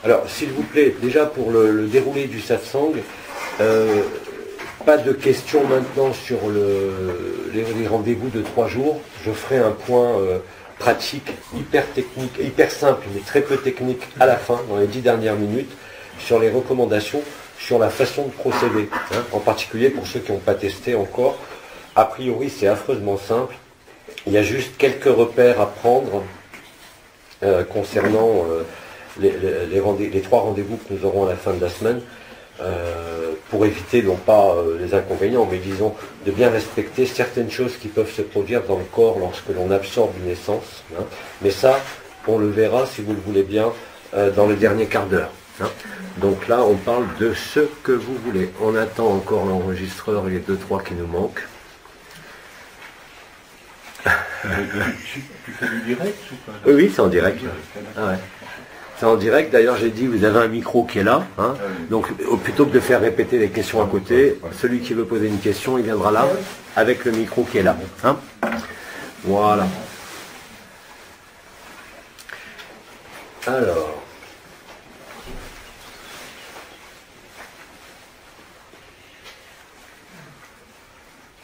Alors, s'il vous plaît, déjà pour le déroulé du satsang, pas de questions maintenant sur les rendez-vous de 3 jours. Je ferai un point pratique, hyper technique, hyper simple, mais très peu technique à la fin, dans les 10 dernières minutes, sur les recommandations, sur la façon de procéder. Hein, en particulier pour ceux qui n'ont pas testé encore. A priori, c'est affreusement simple. Il y a juste quelques repères à prendre concernant les 3 rendez-vous que nous aurons à la fin de la semaine, pour éviter non pas les inconvénients, mais disons de bien respecter certaines choses qui peuvent se produire dans le corps lorsque l'on absorbe une essence. Hein. Mais ça, on le verra, si vous le voulez bien, dans le dernier quart d'heure. Hein. Donc là, on parle de ce que vous voulez. On attend encore l'enregistreur et les 2-3 qui nous manquent. Tu fais du direct ou pas? Oui, c'est en direct. Ah ouais. C'est en direct, d'ailleurs j'ai dit vous avez un micro qui est là, hein. Donc plutôt que de faire répéter les questions à côté, celui qui veut poser une question, il viendra là, avec le micro qui est là. Hein. Voilà. Alors.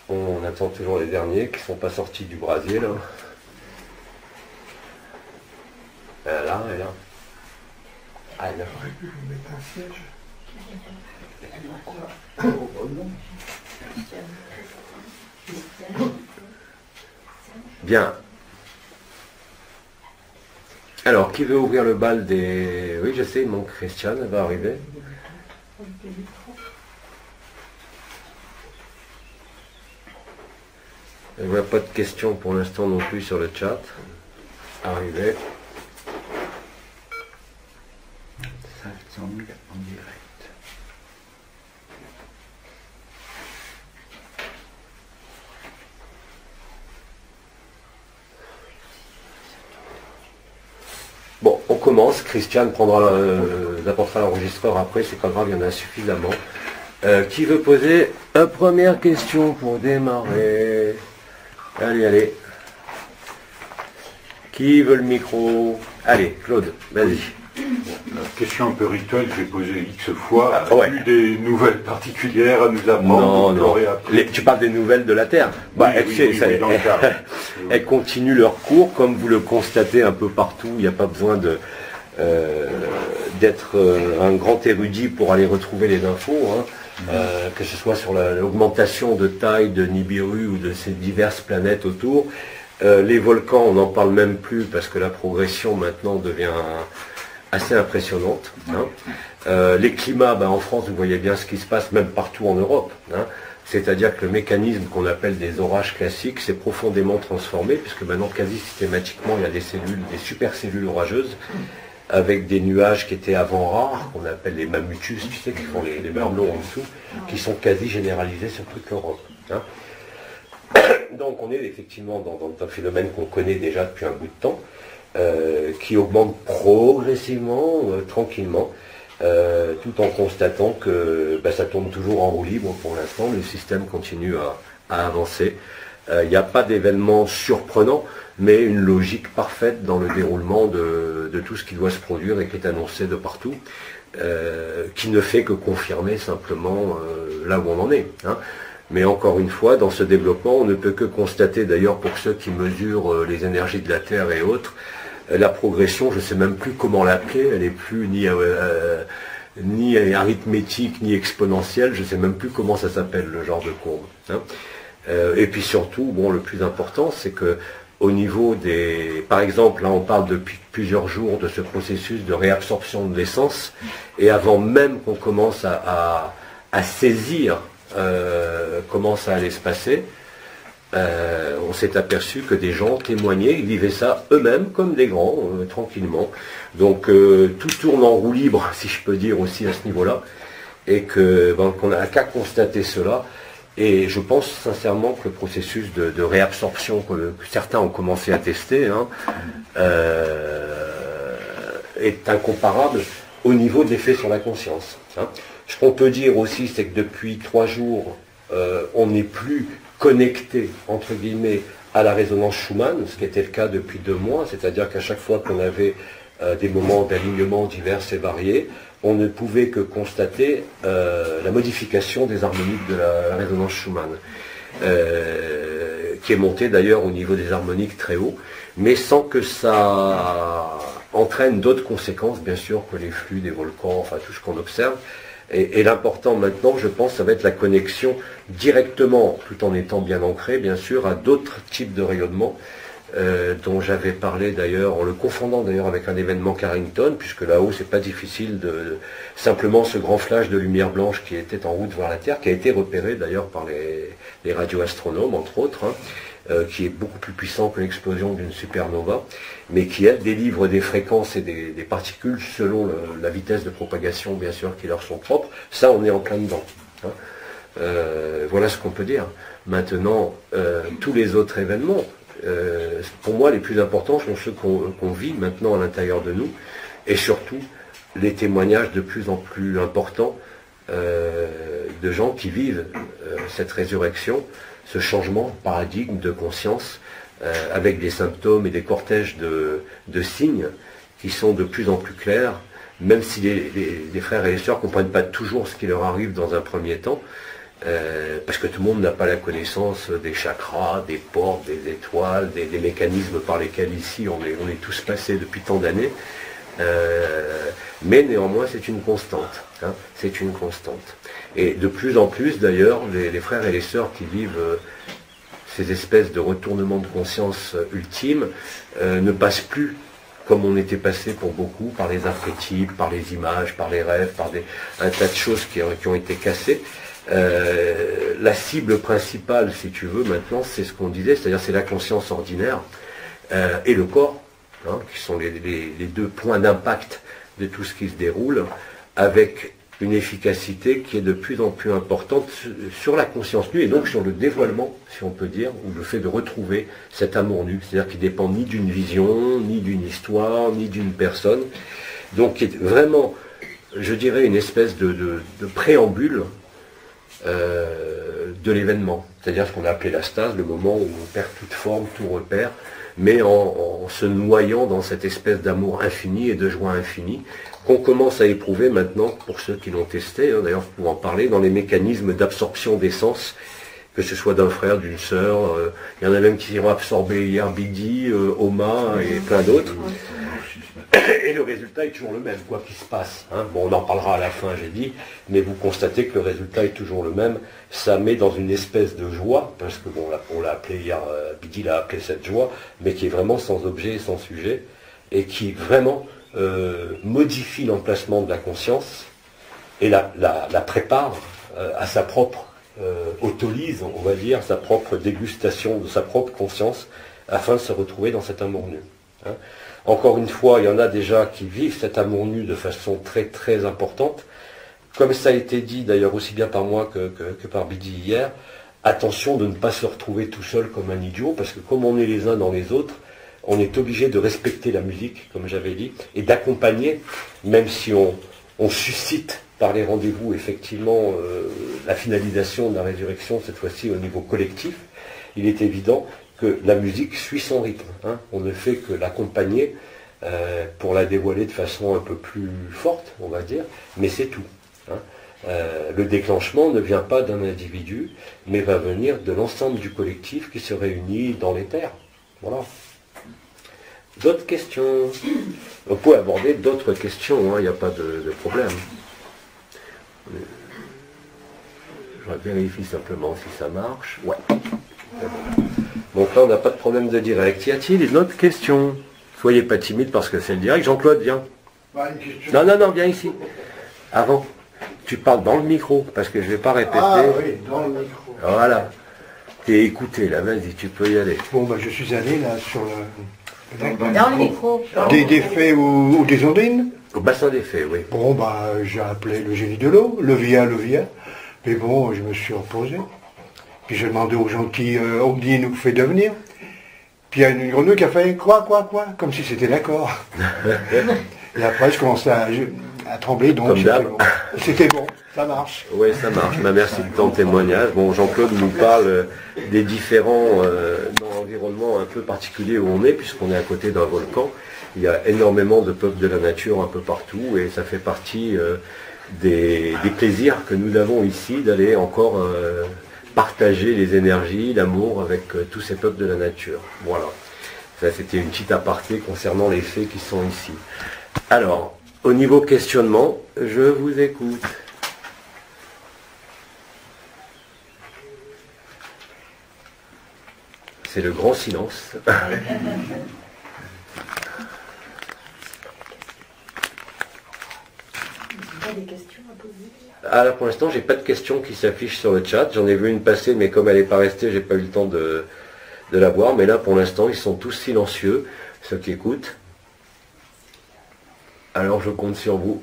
On attend toujours les derniers qui ne sont pas sortis du brasier là. Là, et là. Ah, là. J'aurais pu vous mettre un siège. Bien. Alors, qui veut ouvrir le bal des... Oui, je sais, il manque Christiane, elle va arriver. Je ne vois pas de questions pour l'instant non plus sur le chat. Arrivé. 500 000 en direct. Bon, on commence. Christiane apportera l'enregistreur après, c'est pas grave, il y en a suffisamment. Qui veut poser une première question pour démarrer? Allez, allez. Qui veut le micro? Allez, Claude, vas-y. La question un peu rituelle, j'ai posé X fois. Ouais. As-tu des nouvelles particulières à nous apprendre? Non. Tu parles des nouvelles de la Terre. Bah, Oui, dans le cas. Elles continuent leur cours, comme vous le constatez un peu partout. Il n'y a pas besoin d'être un grand érudit pour aller retrouver les infos. Hein. Que ce soit sur l'augmentation de taille de Nibiru ou de ces diverses planètes autour. Les volcans, on n'en parle même plus parce que la progression maintenant devient assez impressionnante. Hein. Les climats, en France, vous voyez bien ce qui se passe même partout en Europe. Hein. C'est-à-dire que le mécanisme qu'on appelle des orages classiques s'est profondément transformé, puisque maintenant quasi systématiquement il y a des cellules, des supercellules orageuses, avec des nuages qui étaient avant rares, qu'on appelle les mammutus, tu sais, qui font les merlons en dessous, qui sont quasi généralisés sur toute l'Europe. Hein. Donc on est effectivement dans un phénomène qu'on connaît déjà depuis un bout de temps, qui augmente progressivement, tranquillement, tout en constatant que ça tourne toujours en roue libre pour l'instant, le système continue à avancer. Il n'y a pas d'événement surprenant, mais une logique parfaite dans le déroulement de tout ce qui doit se produire et qui est annoncé de partout, qui ne fait que confirmer simplement là où on en est. Hein. Mais encore une fois, dans ce développement, on ne peut que constater, d'ailleurs pour ceux qui mesurent les énergies de la Terre et autres, la progression, je ne sais même plus comment l'appeler, elle n'est plus ni arithmétique, ni exponentielle, je ne sais même plus comment ça s'appelle, le genre de courbe. Hein. Et puis surtout, le plus important, c'est que au niveau des... Par exemple, là on parle depuis plusieurs jours de ce processus de réabsorption de l'essence, et avant même qu'on commence à saisir comment ça allait se passer, on s'est aperçu que des gens témoignaient, ils vivaient ça eux-mêmes comme des grands, tranquillement. Donc tout tourne en roue libre, si je peux dire aussi à ce niveau-là, et qu'on n'a qu'à constater cela. Et je pense sincèrement que le processus de réabsorption que certains ont commencé à tester est incomparable au niveau de l'effet sur la conscience. Hein. Ce qu'on peut dire aussi, c'est que depuis 3 jours, on n'est plus connecté, entre guillemets, à la résonance Schumann, ce qui était le cas depuis 2 mois, c'est-à-dire qu'à chaque fois qu'on avait des moments d'alignement divers et variés, on ne pouvait que constater la modification des harmoniques de la résonance Schumann, qui est montée d'ailleurs au niveau des harmoniques très haut, mais sans que ça entraîne d'autres conséquences, bien sûr, que les flux des volcans, enfin tout ce qu'on observe. Et l'important maintenant, je pense, ça va être la connexion directement, tout en étant bien ancré, bien sûr, à d'autres types de rayonnements, dont j'avais parlé d'ailleurs, en le confondant d'ailleurs avec un événement Carrington, puisque là-haut, c'est pas difficile de simplement ce grand flash de lumière blanche qui était en route vers la Terre, qui a été repéré d'ailleurs par les radioastronomes, entre autres, qui est beaucoup plus puissant que l'explosion d'une supernova, mais qui, elle, délivre des fréquences et des particules selon la vitesse de propagation, bien sûr, qui leur sont propres. Ça, on est en plein dedans. Voilà ce qu'on peut dire. Maintenant, tous les autres événements, pour moi, les plus importants sont ceux qu'on vit maintenant à l'intérieur de nous, et surtout les témoignages de plus en plus importants de gens qui vivent cette résurrection, ce changement de paradigme de conscience, avec des symptômes et des cortèges de signes qui sont de plus en plus clairs, même si les frères et les sœurs ne comprennent pas toujours ce qui leur arrive dans un premier temps, parce que tout le monde n'a pas la connaissance des chakras, des portes, des étoiles, des mécanismes par lesquels ici on est tous passés depuis tant d'années. Mais néanmoins c'est une constante, c'est une constante. Et de plus en plus d'ailleurs, les frères et les sœurs qui vivent ces espèces de retournements de conscience ultimes ne passent plus comme on était passé pour beaucoup, par les archétypes, par les images, par les rêves, par un tas de choses qui ont été cassées. La cible principale, si tu veux, maintenant, c'est ce qu'on disait, c'est-à-dire c'est la conscience ordinaire et le corps, qui sont les deux points d'impact de tout ce qui se déroule, avec une efficacité qui est de plus en plus importante sur la conscience nue et donc sur le dévoilement, si on peut dire, ou le fait de retrouver cet amour nu, c'est-à-dire qui ne dépend ni d'une vision, ni d'une histoire, ni d'une personne, donc qui est vraiment, je dirais, une espèce de préambule de l'événement, c'est-à-dire ce qu'on a appelé la stase, le moment où on perd toute forme, tout repère, mais en se noyant dans cette espèce d'amour infini et de joie infinie, qu'on commence à éprouver maintenant, pour ceux qui l'ont testé, d'ailleurs vous pouvez en parler, dans les mécanismes d'absorption d'essence, que ce soit d'un frère, d'une sœur, il y en a même qui ont absorbé hier Bidi, Oma et plein d'autres. Et le résultat est toujours le même, quoi qu'il se passe. Bon, on en parlera à la fin, j'ai dit, mais vous constatez que le résultat est toujours le même. Ça met dans une espèce de joie, parce que bon, on l'a appelé hier, Bidi l'a appelé cette joie, mais qui est vraiment sans objet et sans sujet, et qui vraiment modifie l'emplacement de la conscience et la prépare à sa propre autolyse, on va dire, sa propre dégustation de sa propre conscience, afin de se retrouver dans cet amour nu. Encore une fois, il y en a déjà qui vivent cet amour nu de façon très très importante. Comme ça a été dit d'ailleurs aussi bien par moi que par Bidi hier, attention de ne pas se retrouver tout seul comme un idiot, parce que comme on est les uns dans les autres, on est obligé de respecter la musique, comme j'avais dit, et d'accompagner, même si on suscite par les rendez-vous effectivement la finalisation de la résurrection, cette fois-ci au niveau collectif, il est évident que la musique suit son rythme. On ne fait que l'accompagner pour la dévoiler de façon un peu plus forte, on va dire, mais c'est tout. Le déclenchement ne vient pas d'un individu, mais va venir de l'ensemble du collectif qui se réunit dans l'éther. Voilà. D'autres questions? On peut aborder d'autres questions, il n'y a pas de problème. Je vérifie simplement si ça marche. Ouais. Donc là, on n'a pas de problème de direct. Y a-t-il une autre question? Soyez pas timide parce que c'est le direct. Jean-Claude, viens. Non, viens ici. Avant, tu parles dans le micro, parce que je ne vais pas répéter. Ah oui, dans le micro. Voilà. T'es écouté, là, vas-y, tu peux y aller. Bon, je suis allé, là, sur le... Dans le micro. Des fées ou des ondines. Au bassin des fées, oui. Bon, j'ai appelé le génie de l'eau, le via. Mais bon, je me suis reposé. Puis j'ai demandé aux gens qui ondines nous fait devenir. Puis il y a une grenouille qui a fait quoi, comme si c'était d'accord. Et après, je commençais à trembler, donc c'était bon, ça marche. Oui, ça marche. Merci de ton témoignage. Bon, Jean-Claude nous parle des différents environnements un peu particuliers où on est, puisqu'on est à côté d'un volcan. Il y a énormément de peuples de la nature un peu partout et ça fait partie des plaisirs que nous avons ici d'aller encore partager les énergies, l'amour avec tous ces peuples de la nature. Voilà. Ça, c'était une petite aparté concernant les faits qui sont ici. Alors, au niveau questionnement, je vous écoute. C'est le grand silence. Des questions à poser? Ah, là, pour l'instant, j'ai pas de questions qui s'affichent sur le chat. J'en ai vu une passer, mais comme elle n'est pas restée, j'ai pas eu le temps de la voir. Mais là, pour l'instant, ils sont tous silencieux, ceux qui écoutent. Alors, je compte sur vous.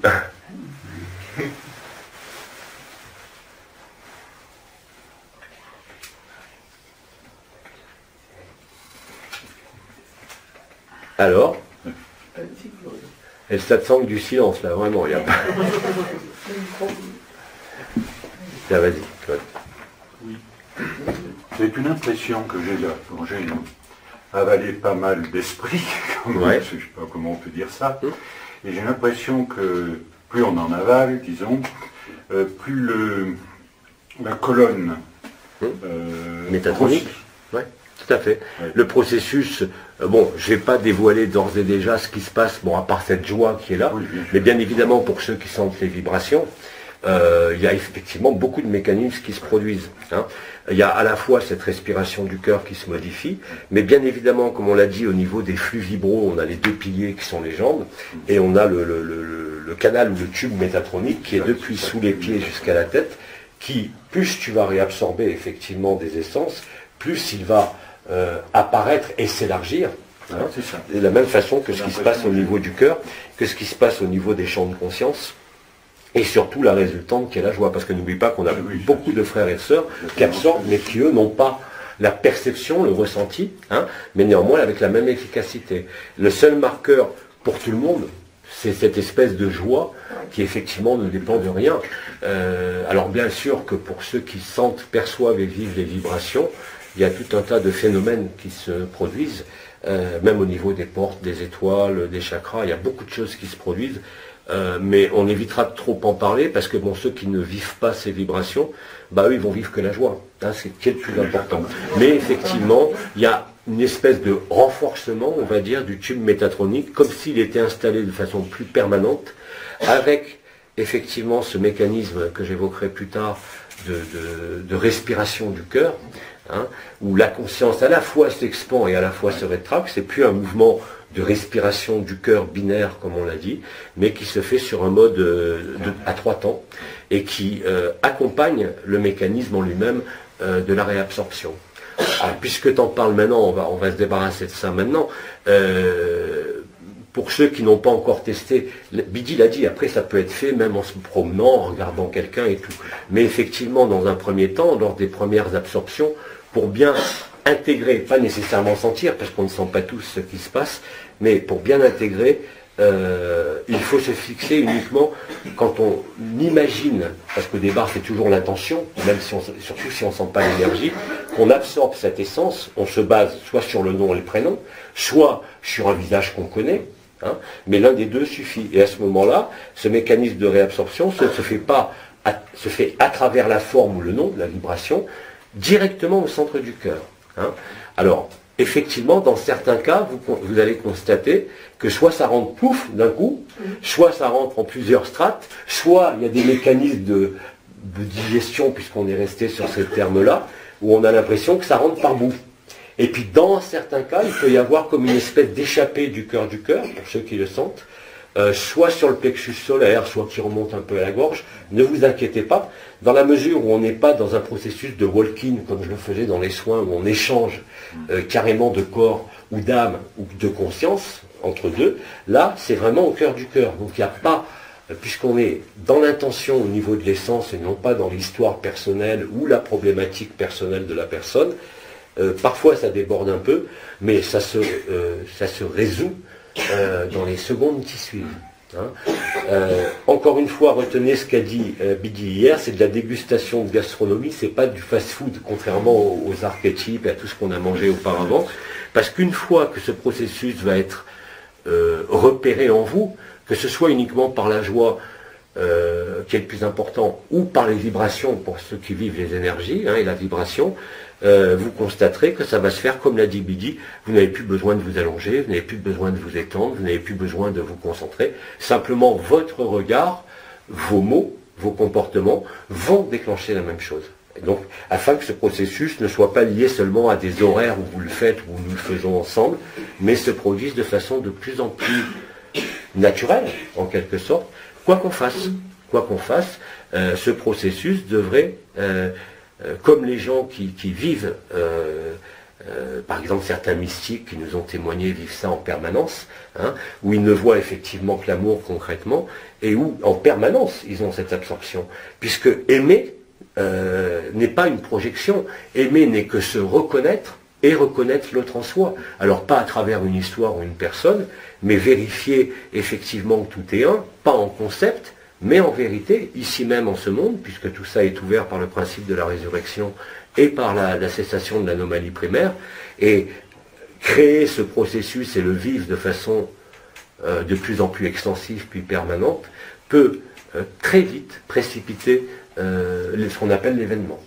Alors, et ça te semble du silence, là, vraiment, il n'y a pas... Là, vas-y, Claude. Oui. C'est une impression que j'ai là, quand j'ai avalé pas mal d'esprit, Ouais. je ne sais pas comment on peut dire ça, et j'ai l'impression que plus on en avale, disons, plus la colonne métatronique. Oui, tout à fait. Ouais. Le processus, bon, je ne vais pas dévoiler d'ores et déjà ce qui se passe, bon, à part cette joie qui est là, Oui, bien sûr. mais bien évidemment, pour ceux qui sentent les vibrations, il y a effectivement beaucoup de mécanismes qui se produisent. Hein. Il y a à la fois cette respiration du cœur qui se modifie, mais bien évidemment, comme on l'a dit, au niveau des flux vibraux, on a les deux piliers qui sont les jambes, et on a le canal ou le tube métatronique qui est depuis sous les pieds jusqu'à la tête, qui, plus tu vas réabsorber effectivement des essences, plus il va apparaître et s'élargir. Hein, c'est ça. de la même façon que ce qui se passe au niveau du cœur, que ce qui se passe au niveau des champs de conscience, et surtout la résultante qui est la joie. Parce que n'oublie pas qu'on a beaucoup de frères et sœurs qui absorbent, mais qui eux n'ont pas la perception, le ressenti, hein, mais néanmoins avec la même efficacité. Le seul marqueur pour tout le monde, c'est cette espèce de joie qui effectivement ne dépend de rien. Alors bien sûr que pour ceux qui sentent, perçoivent et vivent les vibrations, il y a tout un tas de phénomènes qui se produisent, même au niveau des portes, des étoiles, des chakras, il y a beaucoup de choses qui se produisent, mais on évitera de trop en parler parce que bon, ceux qui ne vivent pas ces vibrations, bah eux ils vont vivre que la joie, hein, c'est ce qui est le plus important. Mais effectivement, il y a une espèce de renforcement, on va dire, du tube métatronique, comme s'il était installé de façon plus permanente, avec effectivement ce mécanisme que j'évoquerai plus tard de respiration du cœur, hein, où la conscience à la fois s'expand et à la fois se rétracte. C'est plus un mouvement de respiration du cœur binaire, comme on l'a dit, mais qui se fait sur un mode à 3 temps et qui accompagne le mécanisme en lui-même de la réabsorption. Alors, puisque tu en parles maintenant, on va se débarrasser de ça maintenant. Pour ceux qui n'ont pas encore testé, Bidi l'a dit, après ça peut être fait même en se promenant, en regardant quelqu'un et tout. Mais effectivement, dans un premier temps, lors des premières absorptions, pour bien intégrer, pas nécessairement sentir, parce qu'on ne sent pas tous ce qui se passe, mais pour bien intégrer, il faut se fixer uniquement quand on imagine, parce qu'au départ c'est toujours l'intention, même si surtout si on ne sent pas l'énergie, qu'on absorbe cette essence, on se base soit sur le nom et le prénom, soit sur un visage qu'on connaît, hein, mais l'un des deux suffit. Et à ce moment-là, ce mécanisme de réabsorption se fait à travers la forme ou le nom, la vibration, directement au centre du cœur. Hein. Alors, effectivement, dans certains cas, vous allez constater que soit ça rentre pouf d'un coup, soit ça rentre en plusieurs strates, soit il y a des mécanismes de digestion, puisqu'on est resté sur ces termes-là, où on a l'impression que ça rentre par bout. Et puis dans certains cas, il peut y avoir comme une espèce d'échappée du cœur, pour ceux qui le sentent, soit sur le plexus solaire, soit qui remonte un peu à la gorge. Ne vous inquiétez pas, dans la mesure où on n'est pas dans un processus de walk-in, comme je le faisais dans les soins, où on échange carrément de corps ou d'âme ou de conscience entre deux, là c'est vraiment au cœur du cœur. Donc il n'y a pas, puisqu'on est dans l'intention au niveau de l'essence et non pas dans l'histoire personnelle ou la problématique personnelle de la personne, parfois ça déborde un peu, mais ça se résout dans les secondes qui suivent. Hein. Encore une fois, retenez ce qu'a dit Bidi hier, c'est de la dégustation de gastronomie, c'est pas du fast-food, contrairement aux archétypes et à tout ce qu'on a mangé auparavant, parce qu'une fois que ce processus va être repérer en vous, que ce soit uniquement par la joie qui est le plus important, ou par les vibrations pour ceux qui vivent les énergies et la vibration, vous constaterez que ça va se faire comme l'a dit Bidi. Vous n'avez plus besoin de vous allonger, vous n'avez plus besoin de vous étendre, vous n'avez plus besoin de vous concentrer. Simplement, votre regard, vos mots, vos comportements vont déclencher la même chose. Et donc, afin que ce processus ne soit pas lié seulement à des horaires où vous le faites, où nous le faisons ensemble, mais se produise de façon de plus en plus naturelle, en quelque sorte, quoi qu'on fasse. Quoi qu'on fasse, ce processus devrait, comme les gens qui vivent, par exemple certains mystiques qui nous ont témoigné vivent ça en permanence, où ils ne voient effectivement que l'amour concrètement, et où en permanence ils ont cette absorption. Puisque aimer n'est pas une projection, aimer n'est que se reconnaître et reconnaître l'autre en soi. Alors pas à travers une histoire ou une personne, mais vérifier effectivement que tout est un, pas en concept, mais en vérité, ici même en ce monde, puisque tout ça est ouvert par le principe de la résurrection et par la cessation de l'anomalie primaire, et créer ce processus et le vivre de façon de plus en plus extensive puis permanente, peut très vite précipiter ce qu'on appelle l'événement.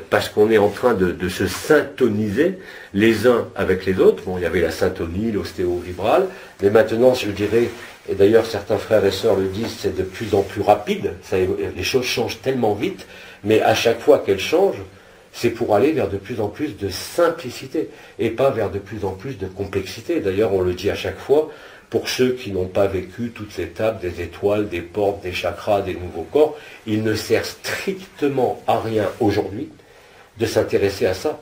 Parce qu'on est en train de se syntoniser les uns avec les autres. Bon, il y avait la syntonie, l'ostéo-vibrale, mais maintenant, je dirais, et d'ailleurs certains frères et sœurs le disent, c'est de plus en plus rapide, les choses changent tellement vite, mais à chaque fois qu'elles changent, c'est pour aller vers de plus en plus de simplicité, et pas vers de plus en plus de complexité. D'ailleurs, on le dit à chaque fois, pour ceux qui n'ont pas vécu toutes ces étapes, des étoiles, des portes, des chakras, des nouveaux corps, il ne sert strictement à rien aujourd'hui de s'intéresser à ça.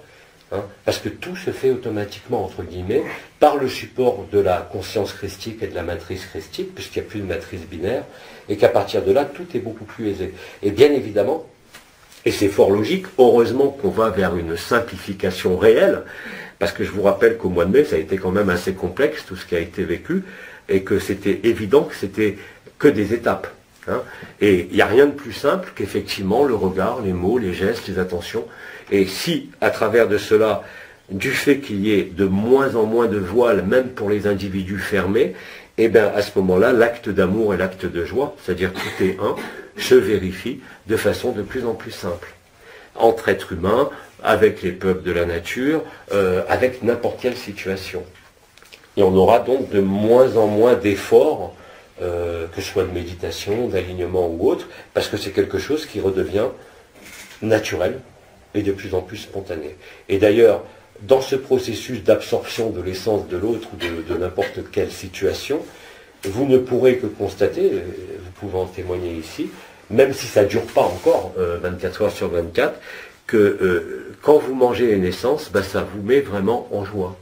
Parce que tout se fait automatiquement, entre guillemets, par le support de la conscience christique et de la matrice christique, puisqu'il n'y a plus de matrice binaire, et qu'à partir de là, tout est beaucoup plus aisé. Et bien évidemment, et c'est fort logique, heureusement qu'on va vers une simplification réelle, parce que je vous rappelle qu'au mois de mai, ça a été quand même assez complexe, tout ce qui a été vécu, et que c'était évident que c'était que des étapes. Et il n'y a rien de plus simple qu'effectivement le regard, les mots, les gestes, les attentions. Et si, à travers de cela, du fait qu'il y ait de moins en moins de voiles, même pour les individus fermés, eh bien à ce moment-là, l'acte d'amour et l'acte de joie, c'est-à-dire tout est un, se vérifie de façon de plus en plus simple. Entre êtres humains, avec les peuples de la nature, avec n'importe quelle situation. Et on aura donc de moins en moins d'efforts, que ce soit de méditation, d'alignement ou autre, parce que c'est quelque chose qui redevient naturel et de plus en plus spontané. Et d'ailleurs, dans ce processus d'absorption de l'essence de l'autre ou de n'importe quelle situation, vous ne pourrez que constater, vous pouvez en témoigner ici, même si ça ne dure pas encore 24 heures sur 24, que quand vous mangez une essence, ça vous met vraiment en joie.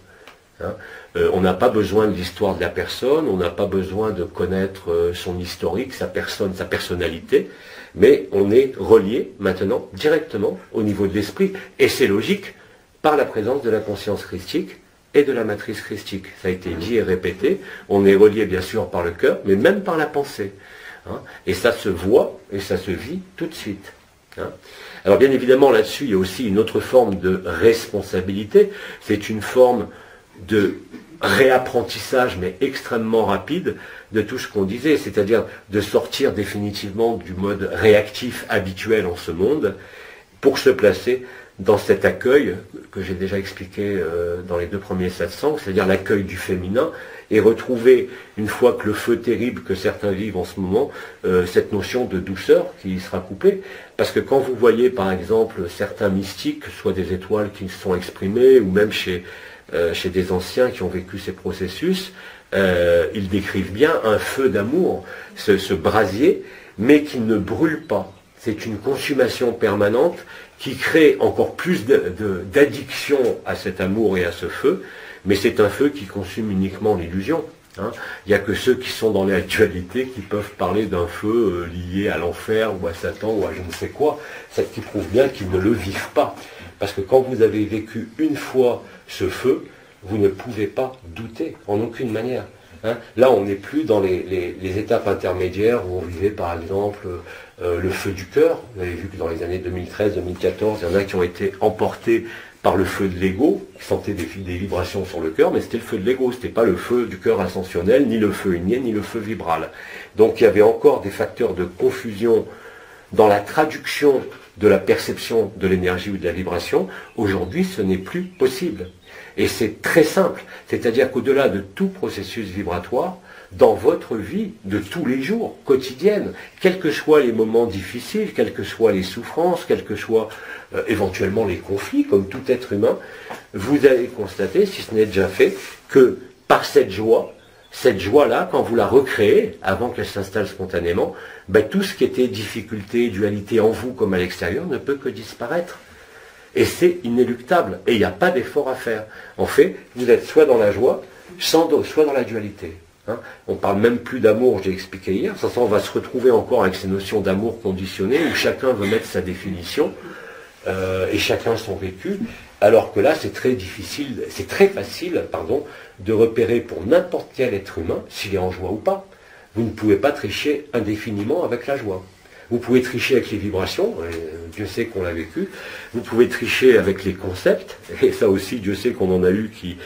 On n'a pas besoin de l'histoire de la personne, on n'a pas besoin de connaître son historique, sa personne, sa personnalité, mais on est relié maintenant directement au niveau de l'esprit, et c'est logique, par la présence de la conscience christique et de la matrice christique. Ça a été dit et répété, on est relié bien sûr par le cœur, mais même par la pensée. Et ça se voit et ça se vit tout de suite. Alors bien évidemment là-dessus, il y a aussi une autre forme de responsabilité, c'est une forme de réapprentissage, mais extrêmement rapide, de tout ce qu'on disait, c'est-à-dire de sortir définitivement du mode réactif habituel en ce monde, pour se placer dans cet accueil que j'ai déjà expliqué dans les 2 premiers satsangs, c'est-à-dire l'accueil du féminin, et retrouver, une fois que le feu terrible que certains vivent en ce moment, cette notion de douceur qui sera couplée. Parce que quand vous voyez par exemple certains mystiques, soit des étoiles qui se sont exprimées, ou même chez des anciens qui ont vécu ces processus, ils décrivent bien un feu d'amour, ce brasier, mais qui ne brûle pas. C'est une consommation permanente qui crée encore plus d'addiction à cet amour et à ce feu, mais c'est un feu qui consume uniquement l'illusion. Il n'y a que ceux qui sont dans l'actualité qui peuvent parler d'un feu lié à l'enfer ou à Satan ou à je ne sais quoi, ce qui prouve bien qu'ils ne le vivent pas. Parce que quand vous avez vécu une fois ce feu, vous ne pouvez pas douter, en aucune manière. Là, on n'est plus dans les étapes intermédiaires où on vivait par exemple le feu du cœur. Vous avez vu que dans les années 2013-2014, il y en a qui ont été emportés par le feu de l'ego, qui sentait des vibrations sur le cœur, mais c'était le feu de l'ego, c'était pas le feu du cœur ascensionnel, ni le feu ignien, ni le feu vibral. Donc il y avait encore des facteurs de confusion dans la traduction de la perception de l'énergie ou de la vibration. Aujourd'hui, ce n'est plus possible. Et c'est très simple, c'est-à-dire qu'au-delà de tout processus vibratoire, dans votre vie de tous les jours, quotidienne, quels que soient les moments difficiles, quelles que soient les souffrances, quels que soient éventuellement les conflits, comme tout être humain, vous allez constater, si ce n'est déjà fait, que par cette joie-là, quand vous la recréez, avant qu'elle s'installe spontanément, ben, tout ce qui était difficulté, dualité en vous comme à l'extérieur ne peut que disparaître. Et c'est inéluctable. Et il n'y a pas d'effort à faire. En fait, vous êtes soit dans la joie, soit dans la dualité. Hein, on ne parle même plus d'amour, je l'ai expliqué hier. Ça, on va se retrouver encore avec ces notions d'amour conditionné, où chacun veut mettre sa définition, et chacun son vécu. Alors que là, c'est très difficile, c'est très facile, de repérer pour n'importe quel être humain s'il est en joie ou pas. Vous ne pouvez pas tricher indéfiniment avec la joie. Vous pouvez tricher avec les vibrations, et Dieu sait qu'on l'a vécu. Vous pouvez tricher avec les concepts, et ça aussi, Dieu sait qu'on en a eu qui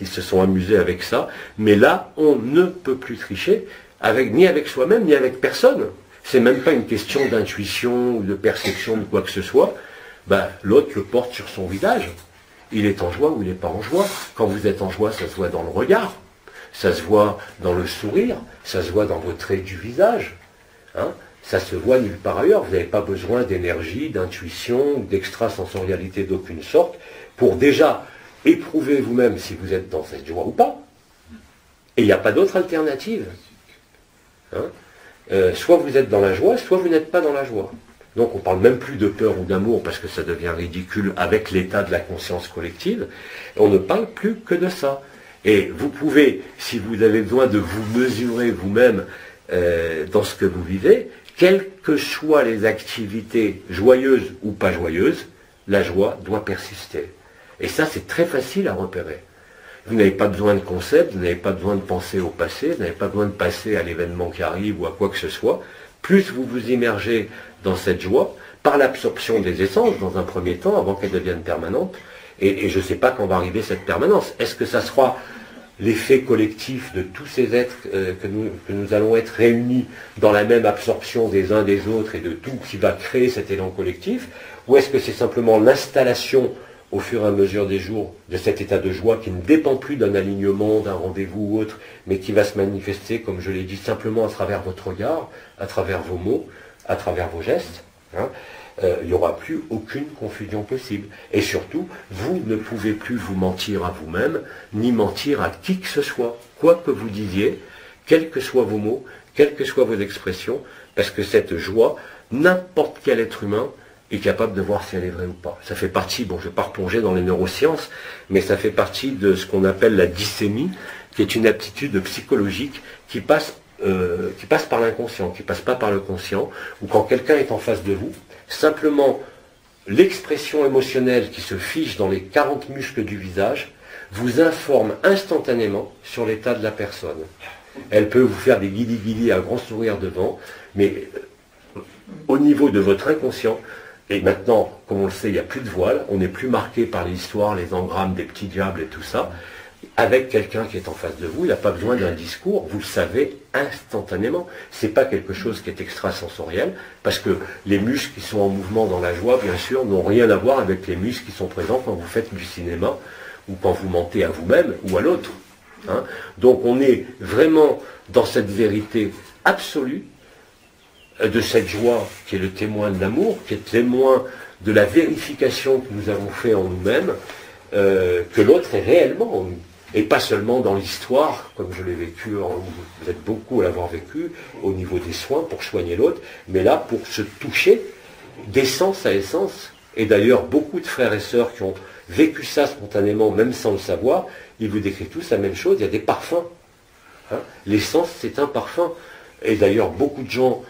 se sont amusés avec ça. Mais là, on ne peut plus tricher, ni avec soi-même, ni avec personne. C'est même pas une question d'intuition ou de perception de quoi que ce soit. Ben, l'autre le porte sur son visage. Il est en joie ou il n'est pas en joie. Quand vous êtes en joie, ça se voit dans le regard, ça se voit dans le sourire, ça se voit dans vos traits du visage. Hein, ça se voit nulle part ailleurs. Vous n'avez pas besoin d'énergie, d'intuition ou d'extrasensorialité d'aucune sorte pour déjà éprouver vous-même si vous êtes dans cette joie ou pas. Et il n'y a pas d'autre alternative. Hein, soit vous êtes dans la joie, soit vous n'êtes pas dans la joie. Donc on ne parle même plus de peur ou d'amour parce que ça devient ridicule avec l'état de la conscience collective. On ne parle plus que de ça. Et vous pouvez, si vous avez besoin de vous mesurer vous-même dans ce que vous vivez, quelles que soient les activités joyeuses ou pas joyeuses, la joie doit persister. Et ça, c'est très facile à repérer. Vous n'avez pas besoin de concept, vous n'avez pas besoin de penser au passé, vous n'avez pas besoin de passer à l'événement qui arrive ou à quoi que ce soit. Plus vous vous immergez dans cette joie, par l'absorption des essences, dans un premier temps, avant qu'elles deviennent permanentes, et je ne sais pas quand va arriver cette permanence. Est-ce que ça sera l'effet collectif de tous ces êtres que nous allons être réunis dans la même absorption des uns des autres et de tout qui va créer cet élan collectif, ou est-ce que c'est simplement l'installation au fur et à mesure des jours de cet état de joie qui ne dépend plus d'un alignement, d'un rendez-vous ou autre, mais qui va se manifester, comme je l'ai dit, simplement à travers votre regard, à travers vos mots, à travers vos gestes. Hein, il n'y aura plus aucune confusion possible. Et surtout, vous ne pouvez plus vous mentir à vous-même, ni mentir à qui que ce soit, quoi que vous disiez, quels que soient vos mots, quelles que soient vos expressions, parce que cette joie, n'importe quel être humain est capable de voir si elle est vraie ou pas. Ça fait partie, bon, je ne vais pas replonger dans les neurosciences, mais ça fait partie de ce qu'on appelle la dyssémie, qui est une aptitude psychologique qui passe par l'inconscient, qui ne passe pas par le conscient, ou quand quelqu'un est en face de vous, simplement l'expression émotionnelle qui se fiche dans les 40 muscles du visage vous informe instantanément sur l'état de la personne. Elle peut vous faire des guili-guili à grand sourire devant, mais au niveau de votre inconscient, et maintenant, comme on le sait, il n'y a plus de voile, on n'est plus marqué par l'histoire, les engrammes des petits diables et tout ça. Avec quelqu'un qui est en face de vous, il n'a pas besoin d'un discours, vous le savez instantanément. Ce n'est pas quelque chose qui est extrasensoriel, parce que les muscles qui sont en mouvement dans la joie, bien sûr, n'ont rien à voir avec les muscles qui sont présents quand vous faites du cinéma, ou quand vous mentez à vous-même ou à l'autre. Hein. Donc on est vraiment dans cette vérité absolue, de cette joie qui est le témoin de l'amour, qui est témoin de la vérification que nous avons fait en nous-mêmes, que l'autre est réellement en nous. Et pas seulement dans l'histoire, comme je l'ai vécu, vous êtes beaucoup à l'avoir vécu, au niveau des soins pour soigner l'autre, mais là pour se toucher d'essence à essence. Et d'ailleurs, beaucoup de frères et sœurs qui ont vécu ça spontanément, même sans le savoir, ils vous décrivent tous la même chose, il y a des parfums. Hein. L'essence, c'est un parfum. Et d'ailleurs, beaucoup de gens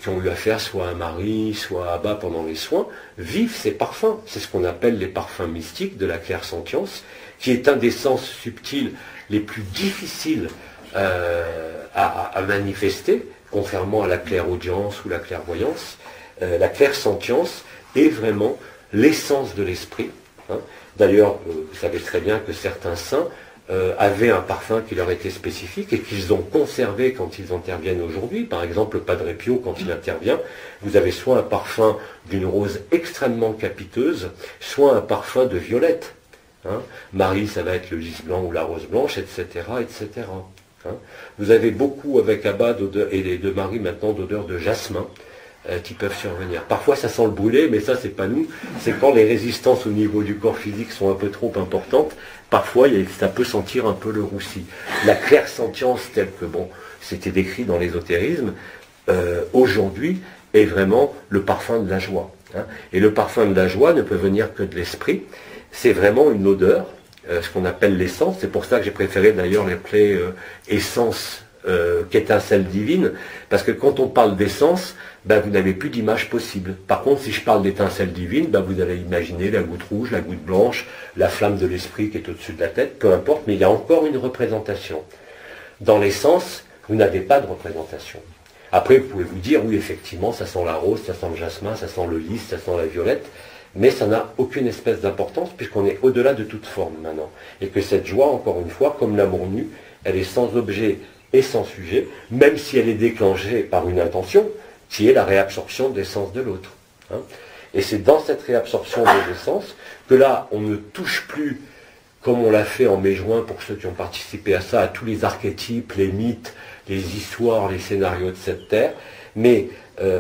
qui ont eu affaire soit à Marie, soit à Abba pendant les soins, vivent ces parfums. C'est ce qu'on appelle les parfums mystiques de la clairsentience, qui est un des sens subtils les plus difficiles à manifester, contrairement à la clairaudience ou la clairvoyance. La clairsentience est vraiment l'essence de l'esprit. Hein. D'ailleurs, vous savez très bien que certains saints avaient un parfum qui leur était spécifique et qu'ils ont conservé quand ils interviennent aujourd'hui. Par exemple, le Padre Pio, quand il intervient, vous avez soit un parfum d'une rose extrêmement capiteuse, soit un parfum de violette. Hein. Marie, ça va être le lys blanc ou la rose blanche, etc. etc. Hein. Vous avez beaucoup avec Abba et de Marie maintenant d'odeurs de jasmin qui peuvent survenir. Parfois ça sent le brûlé, mais ça c'est pas nous. C'est quand les résistances au niveau du corps physique sont un peu trop importantes. Parfois ça peut sentir un peu le roussi. La clairsentience telle que c'était décrit dans l'ésotérisme, aujourd'hui est vraiment le parfum de la joie. Hein. Et le parfum de la joie ne peut venir que de l'esprit. C'est vraiment une odeur, ce qu'on appelle l'essence. C'est pour ça que j'ai préféré d'ailleurs l'appeler essence qu'étincelle divine, parce que quand on parle d'essence, vous n'avez plus d'image possible. Par contre, si je parle d'étincelle divine, vous allez imaginer la goutte rouge, la goutte blanche, la flamme de l'esprit qui est au-dessus de la tête, peu importe, mais il y a encore une représentation. Dans l'essence, vous n'avez pas de représentation. Après, vous pouvez vous dire, oui, effectivement, ça sent la rose, ça sent le jasmin, ça sent le lys, ça sent la violette, mais ça n'a aucune espèce d'importance puisqu'on est au-delà de toute forme maintenant. Et que cette joie, encore une fois, comme l'amour nu, elle est sans objet et sans sujet, même si elle est déclenchée par une intention, qui est la réabsorption de l'essence de l'autre. Hein. Et c'est dans cette réabsorption de l'essence que là, on ne touche plus, comme on l'a fait en mai-juin pour ceux qui ont participé à ça, à tous les archétypes, les mythes, les histoires, les scénarios de cette terre, mais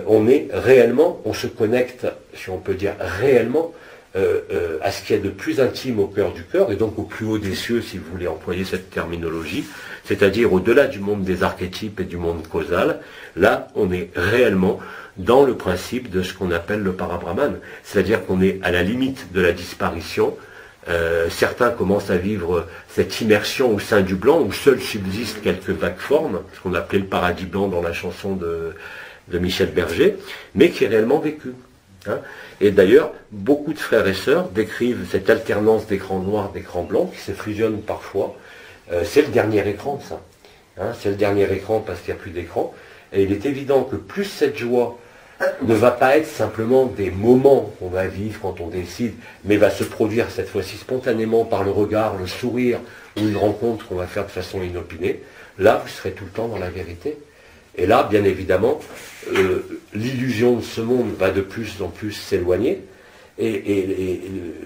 on est réellement, on se connecte, si on peut dire réellement, à ce qu'il y a de plus intime au cœur du cœur, et donc au plus haut des cieux, si vous voulez employer cette terminologie, c'est-à-dire au-delà du monde des archétypes et du monde causal. Là, on est réellement dans le principe de ce qu'on appelle le parabrahman, c'est-à-dire qu'on est à la limite de la disparition. Certains commencent à vivre cette immersion au sein du blanc, où seules subsistent quelques vagues formes, ce qu'on appelait le paradis blanc dans la chanson de Michel Berger, mais qui est réellement vécu. Hein. Et d'ailleurs, beaucoup de frères et sœurs décrivent cette alternance d'écran noir, d'écran blanc, qui se fusionnent parfois. C'est le dernier écran, ça. Hein, c'est le dernier écran parce qu'il n'y a plus d'écran. Et il est évident que plus cette joie ne va pas être simplement des moments qu'on va vivre quand on décide, mais va se produire cette fois-ci spontanément par le regard, le sourire, ou une rencontre qu'on va faire de façon inopinée, là, vous serez tout le temps dans la vérité. Et là, bien évidemment, l'illusion de ce monde va de plus en plus s'éloigner, et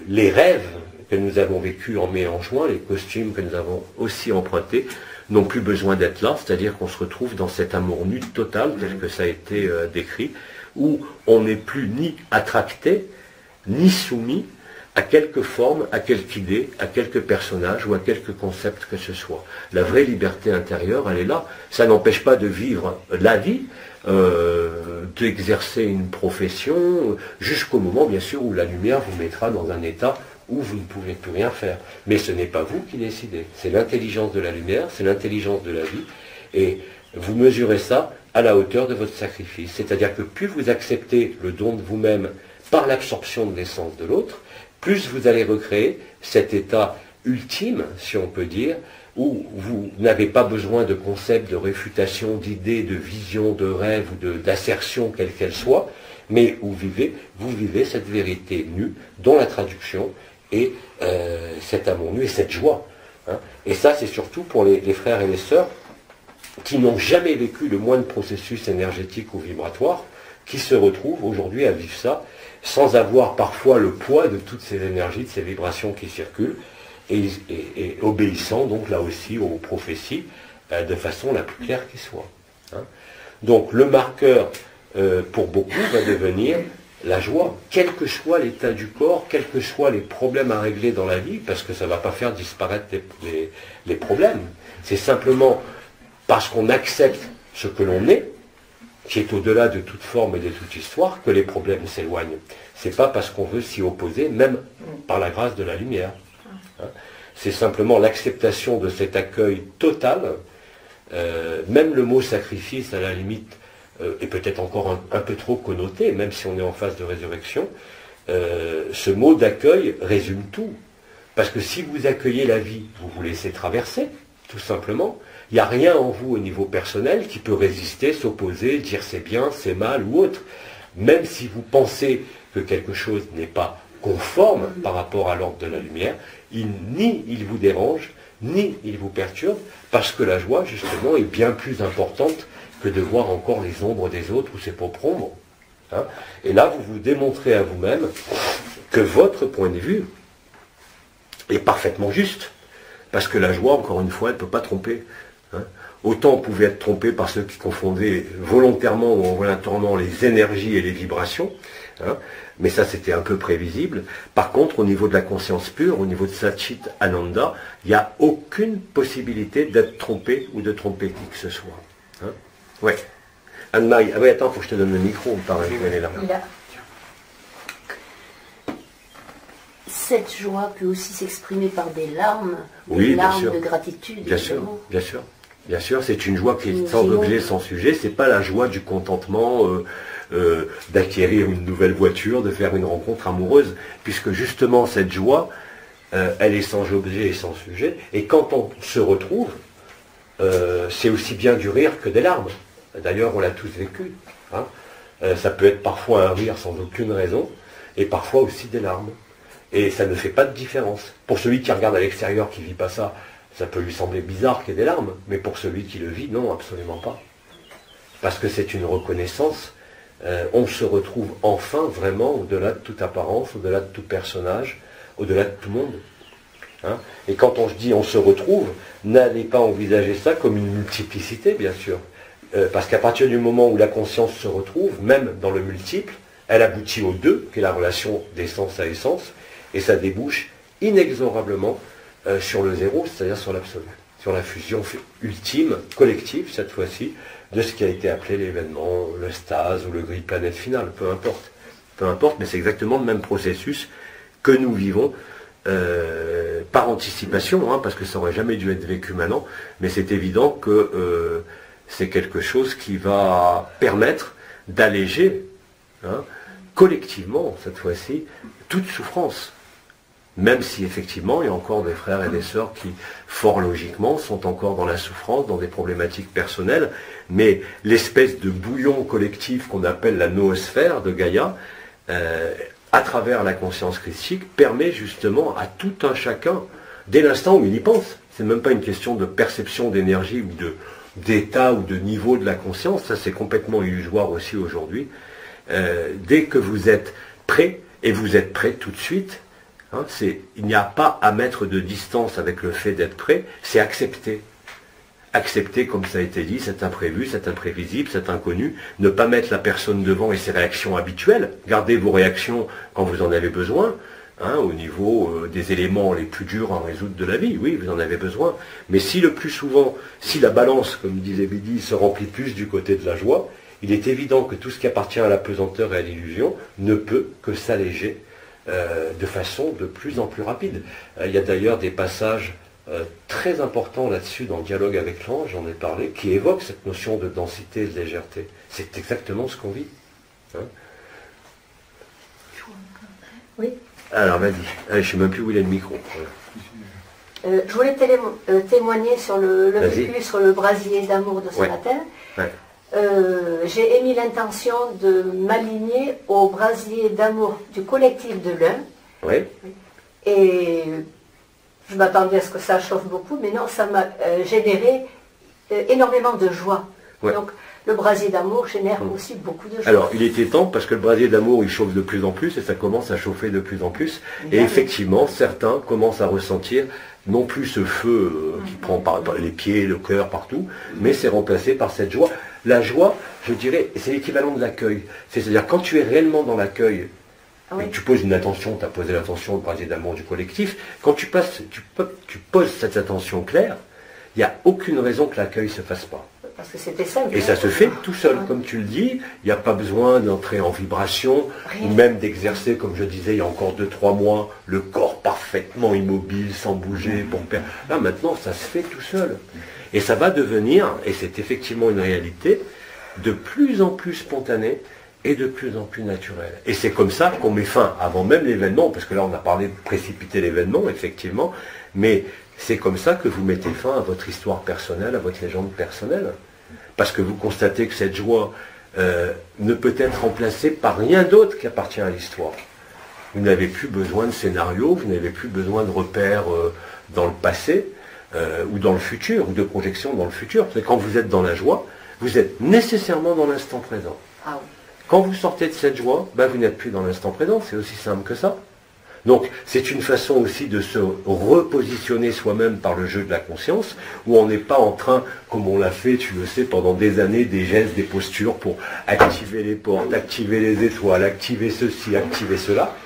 les rêves que nous avons vécus en mai et en juin, les costumes que nous avons aussi empruntés, n'ont plus besoin d'être là, c'est-à-dire qu'on se retrouve dans cet amour nu total, tel que ça a été décrit, où on n'est plus ni attracté, ni soumis à quelque forme, à quelque idée, à quelque personnage ou à quelque concept que ce soit. La vraie liberté intérieure, elle est là. Ça n'empêche pas de vivre la vie, d'exercer une profession, jusqu'au moment, bien sûr, où la lumière vous mettra dans un état où vous ne pouvez plus rien faire. Mais ce n'est pas vous qui décidez. C'est l'intelligence de la lumière, c'est l'intelligence de la vie. Et vous mesurez ça à la hauteur de votre sacrifice. C'est-à-dire que plus vous acceptez le don de vous-même par l'absorption de l'essence de l'autre, plus vous allez recréer cet état ultime, si on peut dire, où vous n'avez pas besoin de concepts, de réfutation, d'idées, de visions, de rêves ou d'assertions, quelles qu'elles soient, mais où vous vivez cette vérité nue, dont la traduction est cet amour nu et cette joie. Hein. Et ça, c'est surtout pour les frères et les sœurs qui n'ont jamais vécu le moindre processus énergétique ou vibratoire, qui se retrouvent aujourd'hui à vivre ça, sans avoir parfois le poids de toutes ces énergies, de ces vibrations qui circulent, et obéissant donc là aussi aux prophéties de façon la plus claire qui soit. Hein. Donc le marqueur pour beaucoup va devenir la joie, quel que soit l'état du corps, quels que soient les problèmes à régler dans la vie, parce que ça ne va pas faire disparaître les problèmes. C'est simplement parce qu'on accepte ce que l'on est, qui est au-delà de toute forme et de toute histoire, que les problèmes s'éloignent. C'est pas parce qu'on veut s'y opposer, même par la grâce de la lumière. Hein. C'est simplement l'acceptation de cet accueil total. Même le mot sacrifice, à la limite, est peut-être encore un peu trop connoté, même si on est en phase de résurrection. Ce mot d'accueil résume tout. Parce que si vous accueillez la vie, vous vous laissez traverser, tout simplement. Il n'y a rien en vous au niveau personnel qui peut résister, s'opposer, dire c'est bien, c'est mal ou autre. Même si vous pensez que quelque chose n'est pas conforme par rapport à l'ordre de la lumière, ni il vous dérange, ni il vous perturbe, parce que la joie, justement, est bien plus importante que de voir encore les ombres des autres ou ses propres ombres. Hein. Et là, vous vous démontrez à vous-même que votre point de vue est parfaitement juste. Parce que la joie, encore une fois, elle ne peut pas tromper. Hein. Autant on pouvait être trompé par ceux qui confondaient volontairement ou involontairement les énergies et les vibrations, hein, mais ça c'était un peu prévisible. Par contre, au niveau de la conscience pure, au niveau de Satchit Ananda, il n'y a aucune possibilité d'être trompé ou de tromper qui que ce soit. Hein. Ouais. Anne-Marie, ah oui, attends, il faut que je te donne le micro, pareil, elle est là. Cette joie peut aussi s'exprimer par des larmes, oui, larmes sûr. de gratitude. Bien sûr, bien sûr. Bien sûr, c'est une joie qui est sans objet, sans sujet. C'est pas la joie du contentement d'acquérir une nouvelle voiture, de faire une rencontre amoureuse, puisque justement cette joie, elle est sans objet et sans sujet. Et quand on se retrouve, c'est aussi bien du rire que des larmes. D'ailleurs, on l'a tous vécu. Hein. Ça peut être parfois un rire sans aucune raison, et parfois aussi des larmes. Et ça ne fait pas de différence. Pour celui qui regarde à l'extérieur, qui ne vit pas ça, ça peut lui sembler bizarre qu'il y ait des larmes, mais pour celui qui le vit, non, absolument pas. Parce que c'est une reconnaissance, on se retrouve enfin vraiment au-delà de toute apparence, au-delà de tout personnage, au-delà de tout monde. Hein. Et quand on se dit on se retrouve, n'allez pas envisager ça comme une multiplicité, bien sûr. Parce qu'à partir du moment où la conscience se retrouve, même dans le multiple, elle aboutit au deux, qui est la relation d'essence à essence, et ça débouche inexorablement sur le zéro, c'est-à-dire sur l'absolu, sur la fusion ultime, collective, cette fois-ci, de ce qui a été appelé l'événement, le stase ou le gris planète final, peu importe. Peu importe, mais c'est exactement le même processus que nous vivons par anticipation, hein, parce que ça n'aurait jamais dû être vécu maintenant, mais c'est évident que c'est quelque chose qui va permettre d'alléger, hein, collectivement, cette fois-ci, toute souffrance. Même si effectivement il y a encore des frères et des sœurs qui, fort logiquement, sont encore dans la souffrance, dans des problématiques personnelles, mais l'espèce de bouillon collectif qu'on appelle la noosphère de Gaïa, à travers la conscience christique, permet justement à tout un chacun, dès l'instant où il y pense, c'est même pas une question de perception d'énergie ou d'état ou de niveau de la conscience, ça c'est complètement illusoire aussi aujourd'hui, dès que vous êtes prêt, et vous êtes prêt tout de suite, hein, il n'y a pas à mettre de distance avec le fait d'être prêt, c'est accepter. Accepter, comme ça a été dit, cet imprévu, cet imprévisible, cet inconnu, ne pas mettre la personne devant et ses réactions habituelles, gardez vos réactions quand vous en avez besoin, hein, au niveau des éléments les plus durs à résoudre de la vie, oui, vous en avez besoin, mais si le plus souvent, si la balance, comme disait Bédi, se remplit plus du côté de la joie, il est évident que tout ce qui appartient à la pesanteur et à l'illusion ne peut que s'alléger de façon de plus en plus rapide. Il y a d'ailleurs des passages très importants là-dessus dans le dialogue avec l'ange, j'en ai parlé, qui évoquent cette notion de densité et de légèreté. C'est exactement ce qu'on vit. Hein. Oui. Alors vas-y, je ne sais même plus où il est le micro. Voilà. Je voulais témoigner sur le vécu, sur le brasier d'amour de ce matin. Ouais. J'ai émis l'intention de m'aligner au brasier d'amour du collectif de l'un. Oui. Et je m'attendais à ce que ça chauffe beaucoup, mais non, ça m'a généré énormément de joie. Ouais. Donc le brasier d'amour génère aussi beaucoup de joie. Alors il était temps, parce que le brasier d'amour il chauffe de plus en plus, et ça commence à chauffer de plus en plus. Et effectivement, certains commencent à ressentir non plus ce feu qui prend par les pieds, le cœur, partout, mais c'est remplacé par cette joie. La joie, je dirais, c'est l'équivalent de l'accueil. C'est-à-dire, quand tu es réellement dans l'accueil, et que tu poses une attention, tu as posé l'attention au brasier d'amour du collectif, quand tu poses cette attention claire, il n'y a aucune raison que l'accueil ne se fasse pas. Parce que c'était simple. Et ça se fait tout seul, comme tu le dis. Il n'y a pas besoin d'entrer en vibration, ou même d'exercer, comme je disais il y a encore 2-3 mois, le corps parfaitement immobile, sans bouger. Là, maintenant, ça se fait tout seul. Et ça va devenir, et c'est effectivement une réalité, de plus en plus spontané et de plus en plus naturel. Et c'est comme ça qu'on met fin, avant même l'événement, parce que là on a parlé de précipiter l'événement, effectivement, mais c'est comme ça que vous mettez fin à votre histoire personnelle, à votre légende personnelle. Parce que vous constatez que cette joie ne peut être remplacée par rien d'autre qui appartient à l'histoire. vous n'avez plus besoin de scénario, vous n'avez plus besoin de repères dans le passé ou dans le futur, ou de projections dans le futur. Parce que quand vous êtes dans la joie, vous êtes nécessairement dans l'instant présent. Ah oui. Quand vous sortez de cette joie, ben vous n'êtes plus dans l'instant présent, c'est aussi simple que ça. Donc c'est une façon aussi de se repositionner soi-même par le jeu de la conscience, où on n'est pas en train, comme on l'a fait, tu le sais, pendant des années, des gestes, des postures pour activer les portes, activer les étoiles, activer ceci, activer cela.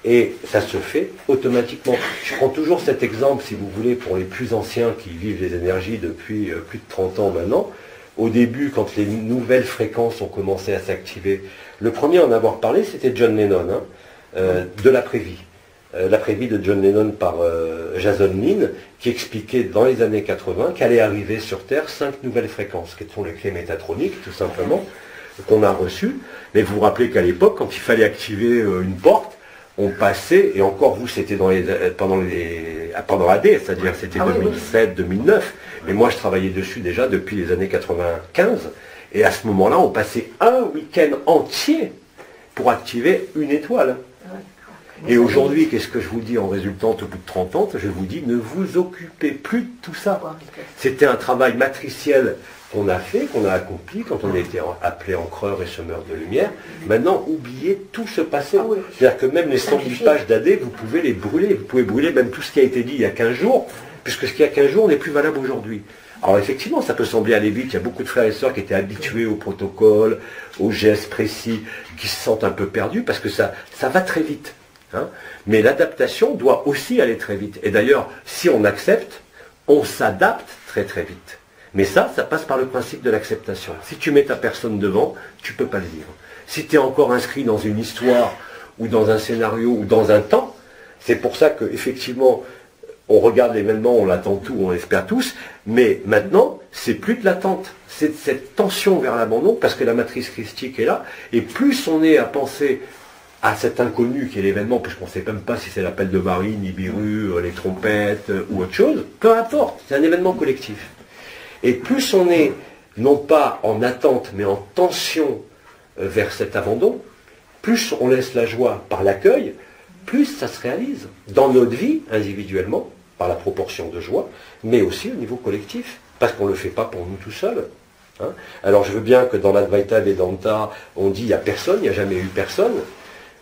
Et ça se fait automatiquement. Je prends toujours cet exemple, si vous voulez, pour les plus anciens qui vivent les énergies depuis plus de 30 ans maintenant. Au début, quand les nouvelles fréquences ont commencé à s'activer, le premier à en avoir parlé, c'était John Lennon, de l'après-vie. L'après-vie de John Lennon par Jason Lynn, qui expliquait dans les années 80 qu'allaient arriver sur Terre 5 nouvelles fréquences, qui sont les clés métatroniques, tout simplement, qu'on a reçues. Mais vous vous rappelez qu'à l'époque, quand il fallait activer une porte, on passait, et encore vous, c'était pendant AD, c'est-à-dire c'était 2007, 2009, mais moi je travaillais dessus déjà depuis les années 95, et à ce moment-là, on passait un week-end entier pour activer une étoile. Et aujourd'hui, qu'est-ce que je vous dis en résultante au bout de 30 ans? Je vous dis, ne vous occupez plus de tout ça. C'était un travail matriciel qu'on a fait, qu'on a accompli quand on a été appelé encreur et semeur de lumière. Maintenant, oubliez tout ce passé. C'est-à-dire que même les 110 pages d'AD, vous pouvez les brûler. Vous pouvez brûler même tout ce qui a été dit il y a 15 jours, puisque ce qu'il y a 15 jours n'est plus valable aujourd'hui. Alors effectivement, ça peut sembler aller vite. Il y a beaucoup de frères et sœurs qui étaient habitués au protocole, aux gestes précis, qui se sentent un peu perdus, parce que ça va très vite. Mais l'adaptation doit aussi aller très vite. Et d'ailleurs, si on accepte, on s'adapte très très vite. Mais ça passe par le principe de l'acceptation. Si tu mets ta personne devant, tu ne peux pas le vivre. Si tu es encore inscrit dans une histoire, ou dans un scénario, ou dans un temps, c'est pour ça qu'effectivement, on regarde l'événement, on l'attend tout, on espère tous, mais maintenant, c'est plus de l'attente. C'est cette tension vers l'abandon, parce que la matrice christique est là, et plus on est à penser à cet inconnu qui est l'événement, puisqu'on ne sait même pas si c'est l'appel de Marie, Nibiru, les trompettes ou autre chose, peu importe, c'est un événement collectif. Et plus on est, non pas en attente, mais en tension vers cet abandon, plus on laisse la joie par l'accueil, plus ça se réalise dans notre vie, individuellement, par la proportion de joie, mais aussi au niveau collectif, parce qu'on ne le fait pas pour nous tout seuls. Alors je veux bien que dans l'Advaita Vedanta, on dit il n'y a personne, il n'y a jamais eu personne,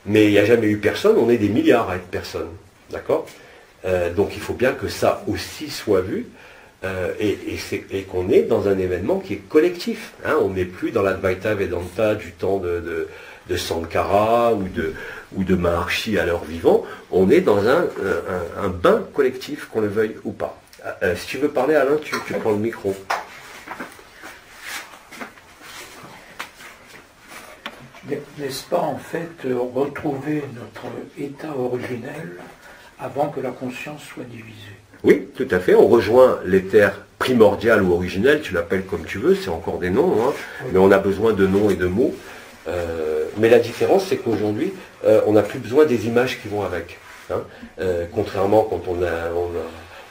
mais il n'y a jamais eu personne, on est des milliards à être personne. D'accord? Donc il faut bien que ça aussi soit vu, et qu'on est dans un événement qui est collectif. On n'est plus dans l'Advaita Vedanta du temps de Sankara ou de Maharshi à leur vivant, on est dans un bain collectif, qu'on le veuille ou pas. Si tu veux parler, Alain, tu prends le micro. N'est-ce pas en fait retrouver notre état originel avant que la conscience soit divisée? Oui, tout à fait. On rejoint l'éther primordial ou originel, tu l'appelles comme tu veux, c'est encore des noms, mais on a besoin de noms et de mots. Mais la différence, c'est qu'aujourd'hui, on n'a plus besoin des images qui vont avec. Contrairement quand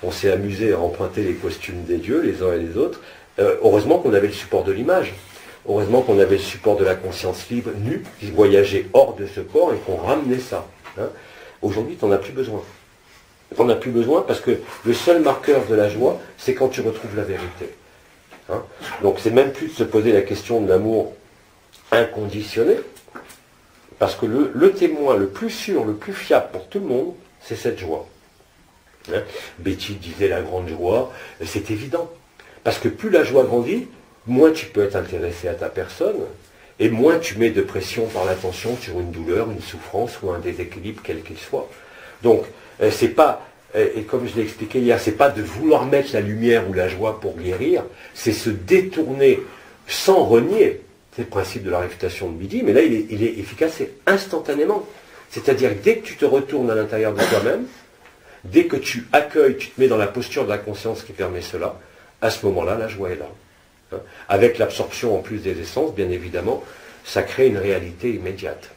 on s'est amusé à emprunter les costumes des dieux, les uns et les autres, heureusement qu'on avait le support de l'image. Heureusement qu'on avait le support de la conscience libre, nue, qui voyageait hors de ce corps et qu'on ramenait ça. Aujourd'hui, tu n'en as plus besoin. Tu n'en as plus besoin parce que le seul marqueur de la joie, c'est quand tu retrouves la vérité. Donc c'est même plus de se poser la question de l'amour inconditionné, parce que le témoin le plus sûr, le plus fiable pour tout le monde, c'est cette joie. Betty disait la grande joie, c'est évident. Parce que plus la joie grandit, moins tu peux être intéressé à ta personne, et moins tu mets de pression par l'attention sur une douleur, une souffrance ou un déséquilibre quel qu'il soit. Donc, c'est pas, et comme je l'ai expliqué hier, c'est pas de vouloir mettre la lumière ou la joie pour guérir, c'est se détourner sans renier. C'est le principe de la réfutation de Midi, mais là il est efficace et instantanément. C'est-à-dire dès que tu te retournes à l'intérieur de toi-même, dès que tu accueilles, tu te mets dans la posture de la conscience qui permet cela, à ce moment-là, la joie est là. Avec l'absorption en plus des essences, bien évidemment, ça crée une réalité immédiate.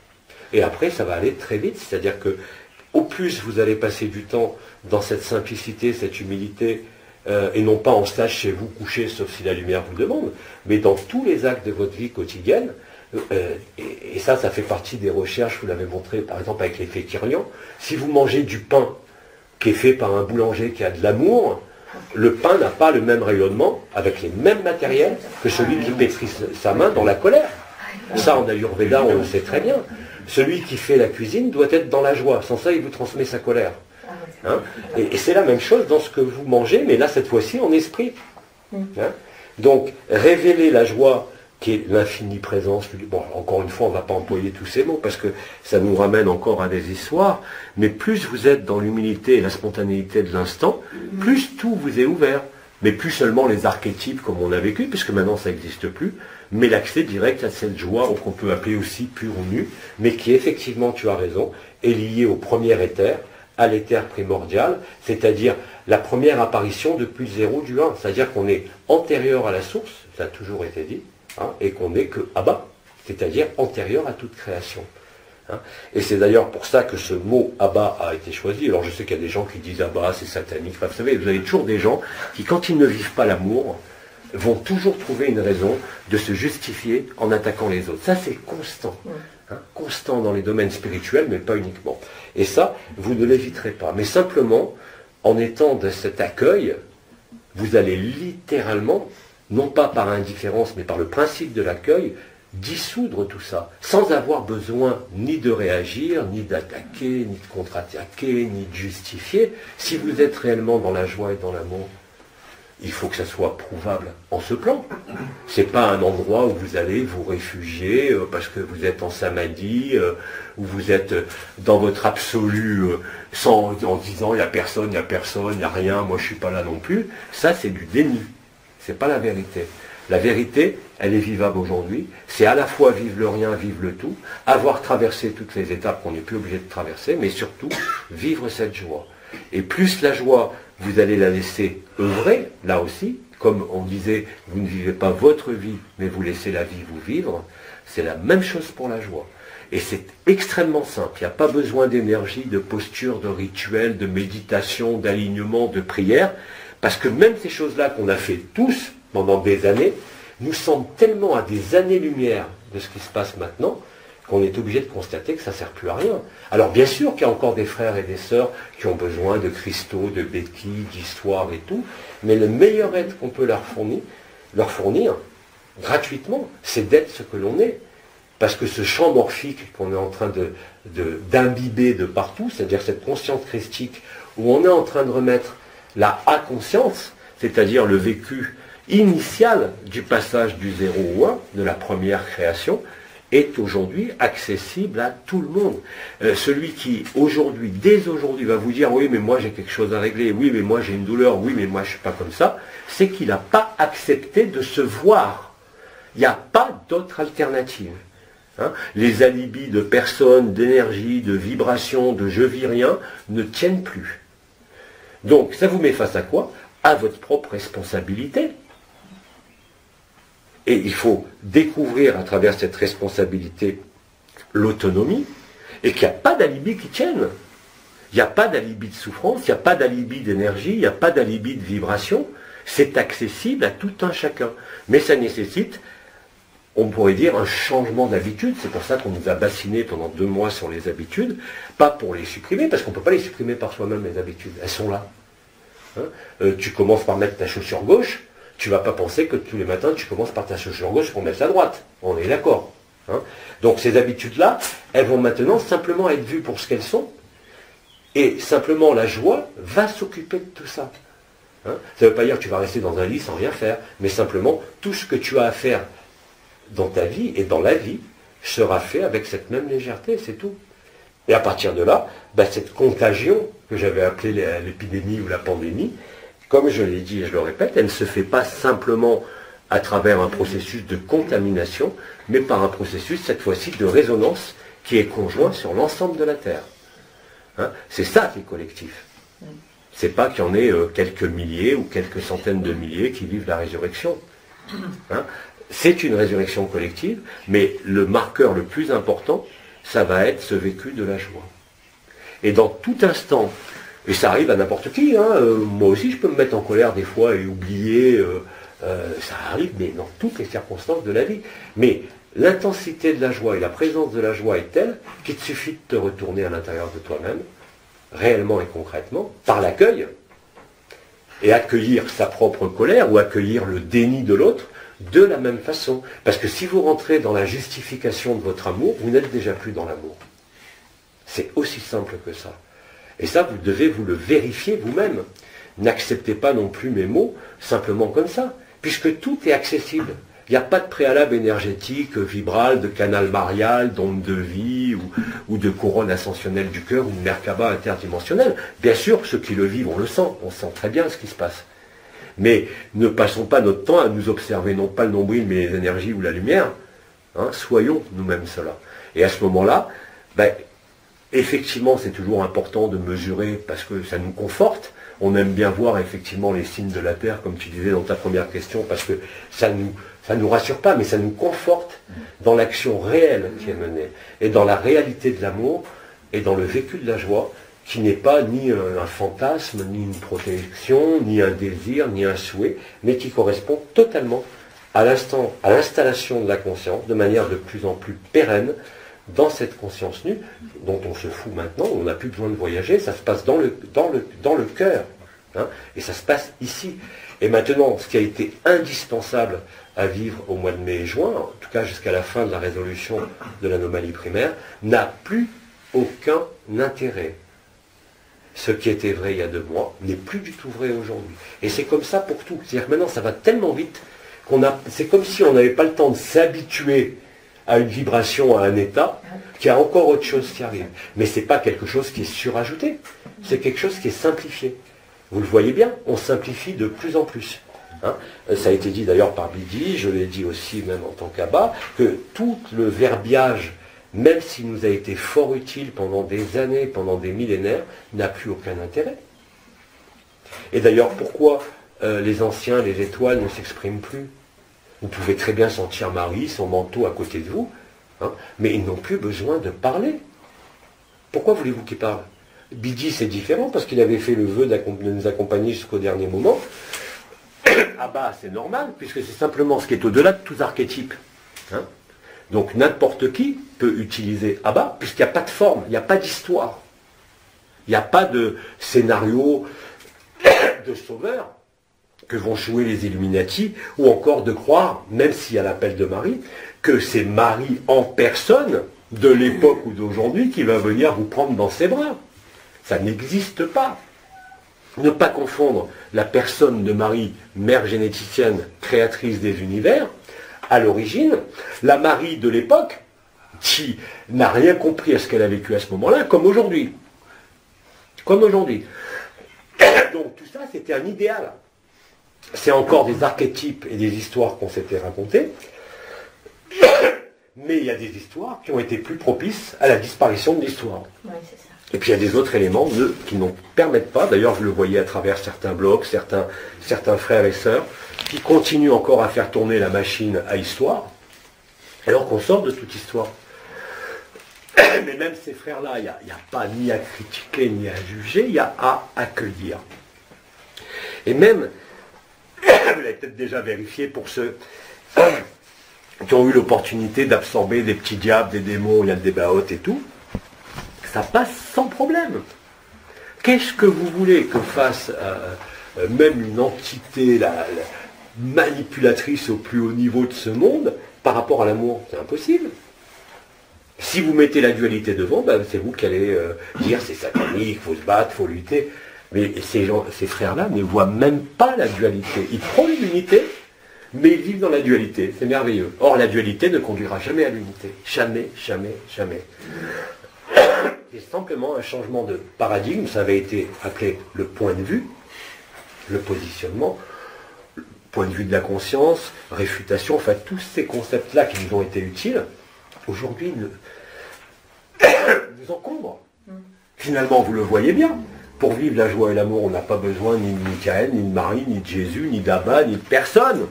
Et après, ça va aller très vite, c'est-à-dire que au plus vous allez passer du temps dans cette simplicité, cette humilité, et non pas en stage chez vous couché, sauf si la lumière vous demande, mais dans tous les actes de votre vie quotidienne, Et ça fait partie des recherches, vous l'avez montré par exemple avec l'effet Kirlian. Si vous mangez du pain qui est fait par un boulanger qui a de l'amour, le pain n'a pas le même rayonnement, avec les mêmes matériels, que celui qui pétrit sa main dans la colère. Ça, en Ayurveda, on le sait très bien. Celui qui fait la cuisine doit être dans la joie. Sans ça, il vous transmet sa colère. Hein, et c'est la même chose dans ce que vous mangez, mais là, cette fois-ci, en esprit. Hein. Donc, révéler la joie, qui est l'infinie présence. Bon, encore une fois, on ne va pas employer tous ces mots, parce que ça nous ramène encore à des histoires, mais plus vous êtes dans l'humilité et la spontanéité de l'instant, plus tout vous est ouvert. Mais plus seulement les archétypes comme on a vécu, puisque maintenant ça n'existe plus, mais l'accès direct à cette joie qu'on peut appeler aussi pure ou nue, mais qui effectivement, tu as raison, est liée au premier éther, à l'éther primordial, c'est-à-dire la première apparition depuis le 0 du 1, c'est-à-dire qu'on est antérieur à la source, ça a toujours été dit, hein, et qu'on n'est que Abba, c'est-à-dire antérieur à toute création. Hein. Et c'est d'ailleurs pour ça que ce mot Abba a été choisi. Alors je sais qu'il y a des gens qui disent Abba, c'est satanique. Enfin, vous savez, vous avez toujours des gens qui, quand ils ne vivent pas l'amour, vont toujours trouver une raison de se justifier en attaquant les autres. Ça, c'est constant. Hein, constant dans les domaines spirituels, mais pas uniquement. Et ça, vous ne l'éviterez pas. Mais simplement, en étant de cet accueil, vous allez littéralement, non pas par indifférence, mais par le principe de l'accueil, dissoudre tout ça, sans avoir besoin ni de réagir, ni d'attaquer, ni de contre-attaquer, ni de justifier. Si vous êtes réellement dans la joie et dans l'amour, il faut que ça soit prouvable en ce plan. C'est pas un endroit où vous allez vous réfugier parce que vous êtes en samadhi, où vous êtes dans votre absolu, en disant il n'y a personne, il n'y a rien, moi je suis pas là non plus. Ça c'est du déni, c'est pas la vérité. La vérité, elle est vivable aujourd'hui. C'est à la fois vivre le rien, vivre le tout, avoir traversé toutes les étapes qu'on n'est plus obligé de traverser, mais surtout vivre cette joie. Et plus la joie, vous allez la laisser œuvrer, là aussi, comme on disait, vous ne vivez pas votre vie, mais vous laissez la vie vous vivre, c'est la même chose pour la joie. Et c'est extrêmement simple, il n'y a pas besoin d'énergie, de posture, de rituel, de méditation, d'alignement, de prière, parce que même ces choses-là qu'on a fait tous, pendant des années, nous semblent tellement à des années-lumière de ce qui se passe maintenant, qu'on est obligé de constater que ça ne sert plus à rien. Alors bien sûr qu'il y a encore des frères et des sœurs qui ont besoin de cristaux, de béquilles, d'histoire et tout, mais le meilleur aide qu'on peut leur fournir gratuitement, c'est d'être ce que l'on est. Parce que ce champ morphique qu'on est en train d'imbiber de partout, c'est-à-dire cette conscience christique, où on est en train de remettre la A-conscience, c'est-à-dire le vécu initial du passage du 0 au 1, de la première création, est aujourd'hui accessible à tout le monde. Celui qui aujourd'hui, dès aujourd'hui, va vous dire « oui, mais moi j'ai quelque chose à régler, oui, mais moi j'ai une douleur, oui, mais moi je ne suis pas comme ça », c'est qu'il n'a pas accepté de se voir. Il n'y a pas d'autre alternative. Hein, les alibis de personnes, d'énergie, de vibrations, de je vis rien, ne tiennent plus. Donc, ça vous met face à quoi? À votre propre responsabilité. Et il faut découvrir à travers cette responsabilité l'autonomie, et qu'il n'y a pas d'alibi qui tienne. Il n'y a pas d'alibi de souffrance, il n'y a pas d'alibi d'énergie, il n'y a pas d'alibi de vibration. C'est accessible à tout un chacun. Mais ça nécessite, on pourrait dire, un changement d'habitude. C'est pour ça qu'on nous a bassinés pendant 2 mois sur les habitudes, pas pour les supprimer, parce qu'on ne peut pas les supprimer par soi-même, les habitudes. Elles sont là. Hein, tu commences par mettre ta chaussure gauche, tu ne vas pas penser que tous les matins, tu commences par ta chaussure gauche pour mettre la droite. On est d'accord. Hein. Donc ces habitudes-là, elles vont maintenant simplement être vues pour ce qu'elles sont. Et simplement, la joie va s'occuper de tout ça. Hein. Ça ne veut pas dire que tu vas rester dans un lit sans rien faire, mais simplement, tout ce que tu as à faire dans ta vie et dans la vie sera fait avec cette même légèreté, c'est tout. Et à partir de là, cette contagion que j'avais appelée l'épidémie ou la pandémie, comme je l'ai dit et je le répète, elle ne se fait pas simplement à travers un processus de contamination, mais par un processus, cette fois-ci, de résonance qui est conjoint sur l'ensemble de la Terre. Hein, c'est ça qui est collectif. C'est pas qu'il y en ait quelques milliers ou quelques centaines de milliers qui vivent la résurrection. Hein, c'est une résurrection collective, mais le marqueur le plus important, ça va être ce vécu de la joie. Et dans tout instant, et ça arrive à n'importe qui, hein, moi aussi je peux me mettre en colère des fois et oublier, ça arrive, mais dans toutes les circonstances de la vie. Mais l'intensité de la joie et la présence de la joie est telle qu'il te suffit de te retourner à l'intérieur de toi-même, réellement et concrètement, par l'accueil, et accueillir sa propre colère ou accueillir le déni de l'autre de la même façon. Parce que si vous rentrez dans la justification de votre amour, vous n'êtes déjà plus dans l'amour. C'est aussi simple que ça. Et ça, vous devez vous le vérifier vous-même. N'acceptez pas non plus mes mots simplement comme ça, puisque tout est accessible. Il n'y a pas de préalable énergétique, vibral, de canal marial, d'onde de vie, ou de couronne ascensionnelle du cœur, ou de Merkaba interdimensionnelle. Bien sûr, ceux qui le vivent, on le sent. On sent très bien ce qui se passe. Mais ne passons pas notre temps à nous observer, non pas le nombril, mais les énergies ou la lumière. Hein, soyons nous-mêmes cela. Et à ce moment-là, effectivement, c'est toujours important de mesurer, parce que ça nous conforte. On aime bien voir effectivement les signes de la Terre, comme tu disais dans ta première question, parce que ça nous rassure pas, mais ça nous conforte dans l'action réelle qui est menée, et dans la réalité de l'amour, et dans le vécu de la joie, qui n'est pas ni un fantasme, ni une protection, ni un désir, ni un souhait, mais qui correspond totalement à l'installation de la conscience, de manière de plus en plus pérenne, dans cette conscience nue, dont on se fout maintenant, on n'a plus besoin de voyager, ça se passe dans le cœur, hein, et ça se passe ici. Et maintenant, ce qui a été indispensable à vivre au mois de mai et juin, en tout cas jusqu'à la fin de la résolution de l'anomalie primaire, n'a plus aucun intérêt. Ce qui était vrai il y a 2 mois n'est plus du tout vrai aujourd'hui. Et c'est comme ça pour tout. C'est-à-dire que maintenant, ça va tellement vite c'est comme si on n'avait pas le temps de s'habituer à une vibration, à un état, qu'il y a encore autre chose qui arrive. Mais ce n'est pas quelque chose qui est surajouté, c'est quelque chose qui est simplifié. Vous le voyez bien, on simplifie de plus en plus. Hein. Ça a été dit d'ailleurs par Bidi, je l'ai dit aussi même en tant qu'Abba, que tout le verbiage, même s'il nous a été fort utile pendant des années, pendant des millénaires, n'a plus aucun intérêt. Et d'ailleurs, pourquoi les anciens, les étoiles ne s'expriment plus? Vous pouvez très bien sentir Marie, son manteau à côté de vous, hein, mais ils n'ont plus besoin de parler. Pourquoi voulez-vous qu'ils parlent? Bidi, c'est différent, parce qu'il avait fait le vœu de nous accompagner jusqu'au dernier moment. Abba, c'est normal, puisque c'est simplement ce qui est au-delà de tous archétypes. Hein. Donc n'importe qui peut utiliser Abba, puisqu'il n'y a pas de forme, il n'y a pas d'histoire. Il n'y a pas de scénario de sauveur que vont jouer les Illuminati, ou encore de croire, même s'il y a l'appel de Marie, que c'est Marie en personne, de l'époque ou d'aujourd'hui, qui va venir vous prendre dans ses bras. Ça n'existe pas. Ne pas confondre la personne de Marie, mère généticienne, créatrice des univers, à l'origine, la Marie de l'époque, qui n'a rien compris à ce qu'elle a vécu à ce moment-là, comme aujourd'hui. Comme aujourd'hui. Donc tout ça, c'était un idéal. C'est encore des archétypes et des histoires qu'on s'était racontées, mais il y a des histoires qui ont été plus propices à la disparition de l'histoire. Oui, c'est ça. Et puis il y a des autres éléments qui n'en permettent pas, d'ailleurs vous le voyez à travers certains blogs, certains frères et sœurs, qui continuent encore à faire tourner la machine à histoire, alors qu'on sort de toute histoire. Mais même ces frères-là, il n'y a pas ni à critiquer ni à juger, il y a à accueillir. Et même, vous l'avez peut-être déjà vérifié pour ceux qui ont eu l'opportunité d'absorber des petits diables, des démons, il y a des baotes et tout, ça passe sans problème. Qu'est-ce que vous voulez que fasse même une entité manipulatrice au plus haut niveau de ce monde par rapport à l'amour? C'est impossible. Si vous mettez la dualité devant, c'est vous qui allez dire c'est satanique, il faut se battre, il faut lutter. Mais ces frères-là ne voient même pas la dualité. Ils prônent l'unité, mais ils vivent dans la dualité. C'est merveilleux. Or, la dualité ne conduira jamais à l'unité. Jamais, jamais, jamais. C'est simplement un changement de paradigme. Ça avait été appelé le point de vue, le positionnement, le point de vue de la conscience, réfutation, enfin tous ces concepts-là qui nous ont été utiles, aujourd'hui nous encombrent. Finalement, vous le voyez bien. Pour vivre la joie et l'amour, on n'a pas besoin ni de Michael, ni de Marie, ni de Jésus, ni d'Abba, ni de personne.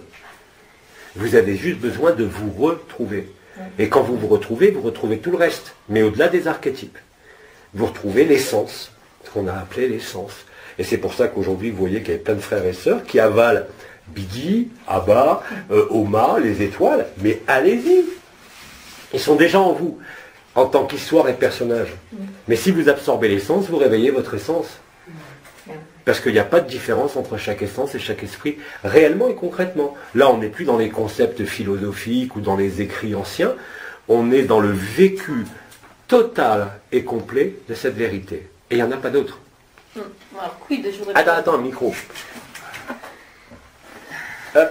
Vous avez juste besoin de vous retrouver. Et quand vous vous retrouvez tout le reste. Mais au-delà des archétypes. Vous retrouvez l'essence, ce qu'on a appelé l'essence. Et c'est pour ça qu'aujourd'hui, vous voyez qu'il y a plein de frères et sœurs qui avalent Bidi, Abba, Oma, les étoiles. Mais allez-y. Ils sont déjà en vous, en tant qu'histoire et personnage. Mais si vous absorbez l'essence, vous réveillez votre essence. Parce qu'il n'y a pas de différence entre chaque essence et chaque esprit, réellement et concrètement. Là, on n'est plus dans les concepts philosophiques ou dans les écrits anciens, on est dans le vécu total et complet de cette vérité. Et il n'y en a pas d'autre. Alors, quid, je voudrais Attends, un micro. Hop.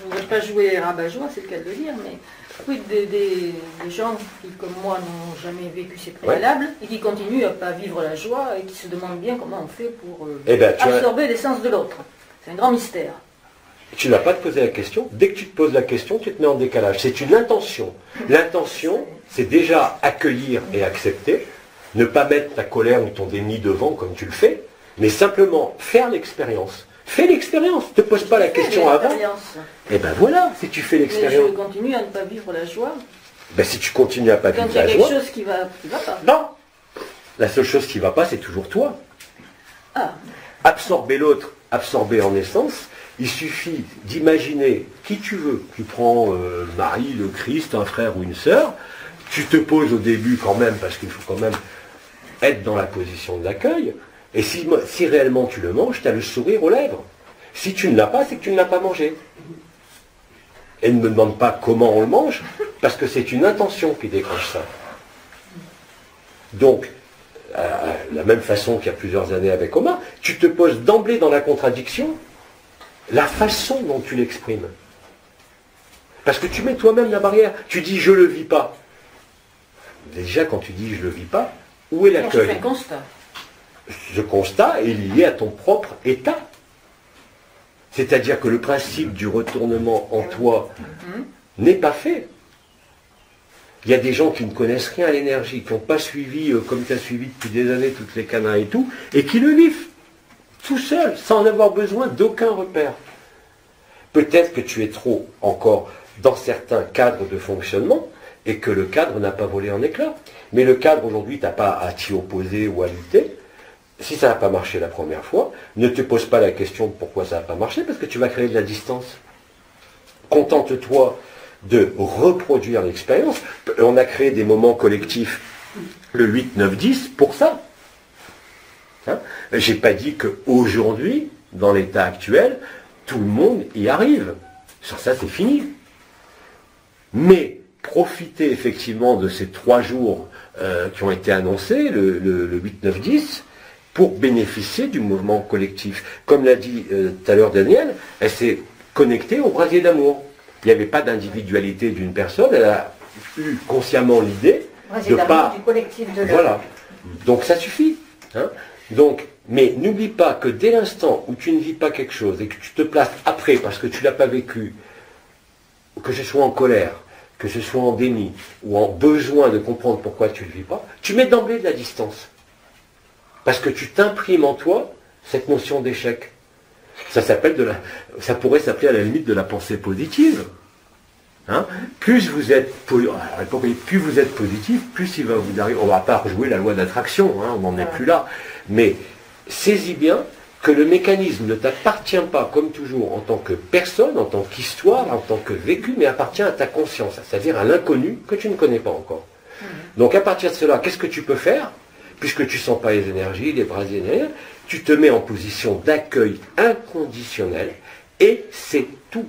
je voudrais pas jouer rabat-joie, c'est le cas de le dire, mais quid des gens qui, comme moi, n'ont jamais vécu ces préalables et qui continuent à pas vivre la joie et qui se demandent bien comment on fait pour absorber l'essence de l'autre. C'est un grand mystère. Tu n'as pas à te poser la question. Dès que tu te poses la question, tu te mets en décalage. C'est une intention. L'intention, c'est déjà accueillir et accepter, ne pas mettre ta colère ou ton déni devant comme tu le fais, mais simplement faire l'expérience. Fais l'expérience, ne te pose pas la question avant. Et ben voilà, si tu fais l'expérience. Mais je continue à ne pas vivre la joie. Ben si tu continues à pas vivre la joie. Quand il y a quelque chose qui va pas. Non. La seule chose qui ne va pas, c'est toujours toi. Ah. Absorber l'autre, absorber en essence, il suffit d'imaginer qui tu veux. Tu prends Marie, le Christ, un frère ou une sœur, tu te poses au début quand même, parce qu'il faut quand même être dans la position de l'accueil, et si réellement tu le manges, tu as le sourire aux lèvres. Si tu ne l'as pas, c'est que tu ne l'as pas mangé. Et ne me demande pas comment on le mange, parce que c'est une intention qui déclenche ça. Donc, la même façon qu'il y a plusieurs années avec Omar, tu te poses d'emblée dans la contradiction, la façon dont tu l'exprimes. Parce que tu mets toi-même la barrière. Tu dis je ne le vis pas. Déjà, quand tu dis je ne le vis pas, où est l'accueil? Je fais un constat. Ce constat est lié à ton propre état. C'est-à-dire que le principe du retournement en toi n'est pas fait. Il y a des gens qui ne connaissent rien à l'énergie, qui n'ont pas suivi, comme tu as suivi depuis des années, toutes les canaux et tout, et qui le vivent tout seul, sans en avoir besoin d'aucun repère. Peut-être que tu es trop encore dans certains cadres de fonctionnement, et que le cadre n'a pas volé en éclats. Mais le cadre, aujourd'hui, tu n'as pas à t'y opposer ou à lutter. Si ça n'a pas marché la première fois, ne te pose pas la question de pourquoi ça n'a pas marché, parce que tu vas créer de la distance. Contente-toi de reproduire l'expérience. On a créé des moments collectifs, le 8, 9, 10, pour ça. Hein? Je n'ai pas dit qu'aujourd'hui, dans l'état actuel, tout le monde y arrive. Sur ça, c'est fini. Mais profitez effectivement de ces 3 jours qui ont été annoncés, le 8, 9, 10, pour bénéficier du mouvement collectif. Comme l'a dit tout à l'heure Daniel, elle s'est connectée au brasier d'amour. Il n'y avait pas d'individualité d'une personne, elle a eu consciemment l'idée de pas... du collectif de l'homme. Voilà. Donc ça suffit. Hein. Donc, mais n'oublie pas que dès l'instant où tu ne vis pas quelque chose et que tu te places après parce que tu ne l'as pas vécu, que ce soit en colère, que ce soit en déni ou en besoin de comprendre pourquoi tu ne le vis pas, tu mets d'emblée de la distance. Parce que tu t'imprimes en toi cette notion d'échec. Ça pourrait s'appeler à la limite de la pensée positive. Hein? Plus vous êtes positif, plus il va vous arriver. On ne va pas rejouer la loi d'attraction, hein, on n'en est plus là. Mais saisis bien que le mécanisme ne t'appartient pas, comme toujours, en tant que personne, en tant qu'histoire, en tant que vécu, mais appartient à ta conscience, c'est-à-dire à l'inconnu que tu ne connais pas encore. Donc à partir de cela, qu'est-ce que tu peux faire? Puisque tu ne sens pas les énergies, les brasiers, tu te mets en position d'accueil inconditionnel et c'est tout.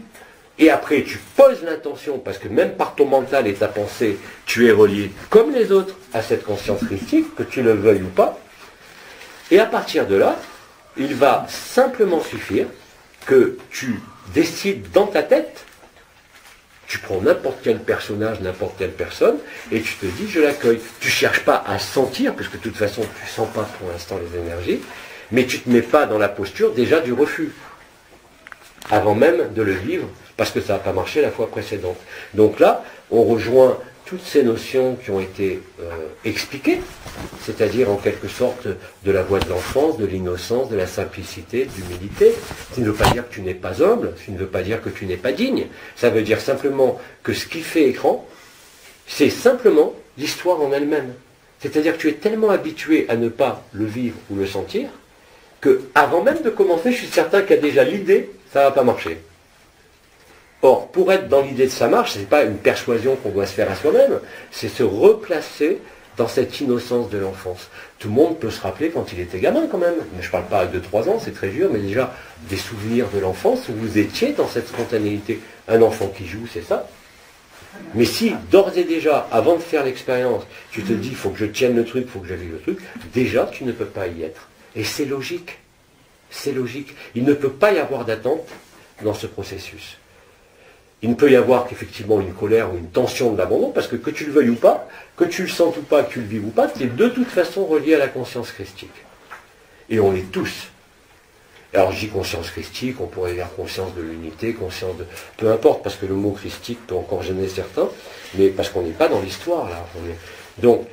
Et après, tu poses l'intention, parce que même par ton mental et ta pensée, tu es relié, comme les autres, à cette conscience christique, que tu le veuilles ou pas. Et à partir de là, il va simplement suffire que tu décides dans ta tête, tu prends n'importe quel personnage, n'importe quelle personne, et tu te dis, je l'accueille. Tu ne cherches pas à sentir, parce que de toute façon, tu ne sens pas pour l'instant les énergies, mais tu ne te mets pas dans la posture déjà du refus, avant même de le vivre, parce que ça n'a pas marché la fois précédente. Donc là, on rejoint toutes ces notions qui ont été expliquées, c'est-à-dire en quelque sorte de la voie de l'enfance, de l'innocence, de la simplicité, de l'humilité. Ça ne veut pas dire que tu n'es pas humble, ça ne veut pas dire que tu n'es pas digne, ça veut dire simplement que ce qui fait écran, c'est simplement l'histoire en elle-même. C'est-à-dire que tu es tellement habitué à ne pas le vivre ou le sentir, que avant même de commencer, je suis certain qu'il y a déjà l'idée, ça ne va pas marcher. Or, pour être dans l'idée de ça marche, ce n'est pas une persuasion qu'on doit se faire à soi-même, c'est se replacer dans cette innocence de l'enfance. Tout le monde peut se rappeler quand il était gamin quand même. Mais je ne parle pas de 3 ans, c'est très dur, mais déjà des souvenirs de l'enfance où vous étiez dans cette spontanéité. Un enfant qui joue, c'est ça. Mais si, d'ores et déjà, avant de faire l'expérience, tu te dis, il faut que je tienne le truc, il faut que je vive le truc, déjà, tu ne peux pas y être. Et c'est logique. C'est logique. Il ne peut pas y avoir d'attente dans ce processus. Il ne peut y avoir qu'effectivement une colère ou une tension de l'abandon, parce que tu le veuilles ou pas, que tu le sentes ou pas, que tu le vives ou pas, c'est de toute façon relié à la conscience christique. Et on l'est tous. Alors je dis conscience christique, on pourrait dire conscience de l'unité, conscience de... Peu importe, parce que le mot christique peut encore gêner certains, mais parce qu'on n'est pas dans l'histoire là. Donc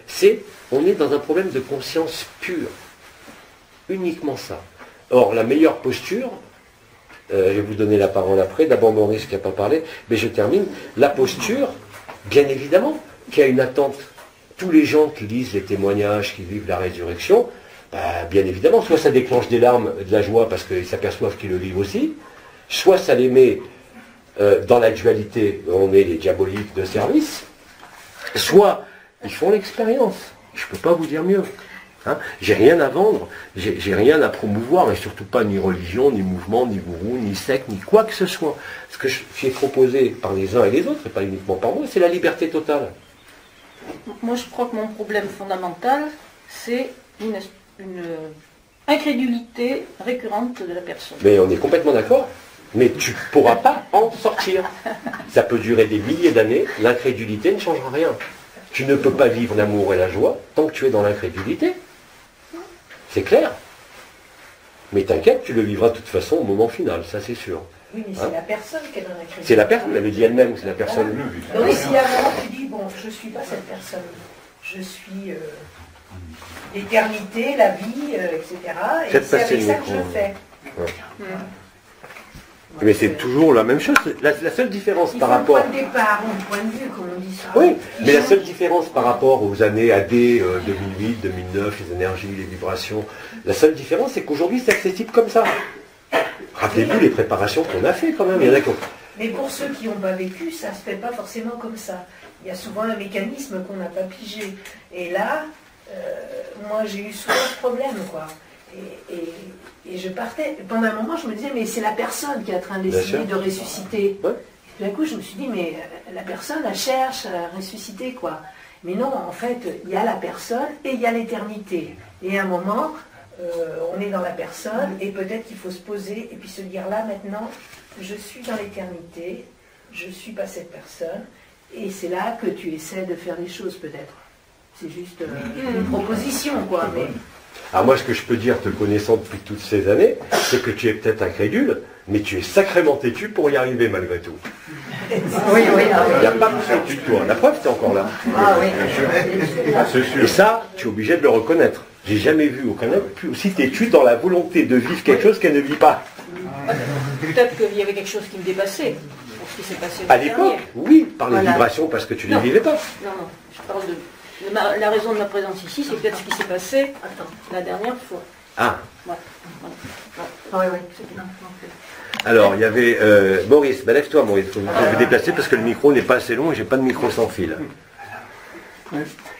on est dans un problème de conscience pure. Uniquement ça. Or, la meilleure posture, je vais vous donner la parole après, d'abord Maurice qui n'a pas parlé, mais je termine. La posture, bien évidemment, qui a une attente. Tous les gens qui lisent les témoignages, qui vivent la résurrection, bien évidemment, soit ça déclenche des larmes, de la joie parce qu'ils s'aperçoivent qu'ils le vivent aussi, soit ça les met dans la dualité, on est les diaboliques de service, soit ils font l'expérience. Je ne peux pas vous dire mieux. Hein, j'ai rien à vendre, j'ai rien à promouvoir, et surtout pas ni religion, ni mouvement, ni gourou, ni secte, ni quoi que ce soit. Ce que je suis proposé par les uns et les autres, et pas uniquement par moi, c'est la liberté totale. Moi, je crois que mon problème fondamental, c'est une incrédulité récurrente de la personne. Mais on est complètement d'accord, mais tu ne pourras pas en sortir. Ça peut durer des milliers d'années, l'incrédulité ne changera rien. Tu ne peux pas vivre l'amour et la joie tant que tu es dans l'incrédulité. C'est clair. Mais t'inquiète, tu le vivras de toute façon au moment final, ça c'est sûr. Oui, mais c'est la personne qui est dans la crise. C'est la personne, elle le dit elle-même, c'est la personne. Donc oui, si à un moment tu dis, bon, je ne suis pas cette personne, je suis l'éternité, la vie, etc. Et c'est avec ça que je fais. Ouais. Mais c'est toujours la même chose. La seule différence par rapport... Il faut un point de départ, un point de vue, comme on dit ça. Oui, mais la seule différence par rapport aux années AD 2008, 2009, les énergies, les vibrations, la seule différence, c'est qu'aujourd'hui, c'est accessible comme ça. Rappelez-vous les préparations qu'on a fait quand même. Mais pour ceux qui n'ont pas vécu, ça ne se fait pas forcément comme ça. Il y a souvent un mécanisme qu'on n'a pas pigé. Et là, moi, j'ai eu souvent ce problème, quoi. Et je partais, pendant un moment je me disais mais c'est la personne qui est en train d'essayer de ressusciter. Ouais. Et tout d'un coup je me suis dit mais la personne elle cherche à ressusciter quoi. Mais non, en fait il y a la personne et il y a l'éternité. Et à un moment on est dans la personne et peut-être qu'il faut se poser et puis se dire là maintenant je suis dans l'éternité, je ne suis pas cette personne et c'est là que tu essaies de faire les choses peut-être. C'est juste une proposition quoi. Mais... Alors moi, ce que je peux dire, te connaissant depuis toutes ces années, c'est que tu es peut-être incrédule, mais tu es sacrément têtu pour y arriver malgré tout. Oui, oui. Il n'y a pas besoin de toi. La preuve, tu es encore là. Ah oui. Et ça, tu es obligé de le reconnaître. J'ai jamais vu aucun homme aussi têtu dans la volonté de vivre quelque chose qu'elle ne vit pas. Peut-être qu'il y avait quelque chose qui me dépassait, pour ce qui s'est passé à l'époque, oui, par les vibrations, parce que tu ne les vivais pas. Non, non, je parle de... La raison de ma présence ici, c'est peut-être ce qui s'est passé la dernière fois. Ah. Ouais. Oui, oui. Alors, il y avait... Maurice, lève-toi Maurice, il faut vous déplacer parce que le micro n'est pas assez long et j'ai pas de micro sans fil.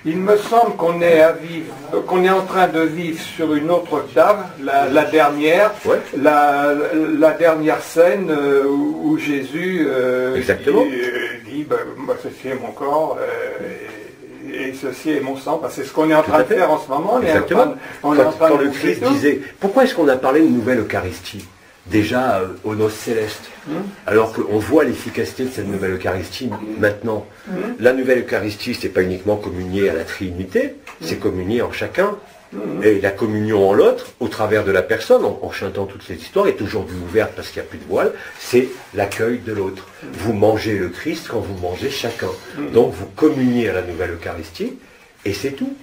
Il me semble qu'on est en train de vivre sur une autre table, la dernière, ouais. la dernière scène où Jésus dit ceci est mon corps et ceci est mon sang. C'est ce qu'on est en train de faire en ce moment. Exactement. Quand le Christ disait, pourquoi est-ce qu'on a parlé de nouvelle Eucharistie déjà aux noces célestes, alors qu'on voit l'efficacité de cette nouvelle Eucharistie maintenant. La nouvelle Eucharistie, c'est pas uniquement communier à la Trinité, c'est communier en chacun. Et la communion en l'autre, au travers de la personne, en chantant toutes ces histoires, est aujourd'hui ouverte parce qu'il n'y a plus de voile, c'est l'accueil de l'autre. Vous mangez le Christ quand vous mangez chacun. Donc vous communiez à la nouvelle Eucharistie, et c'est tout.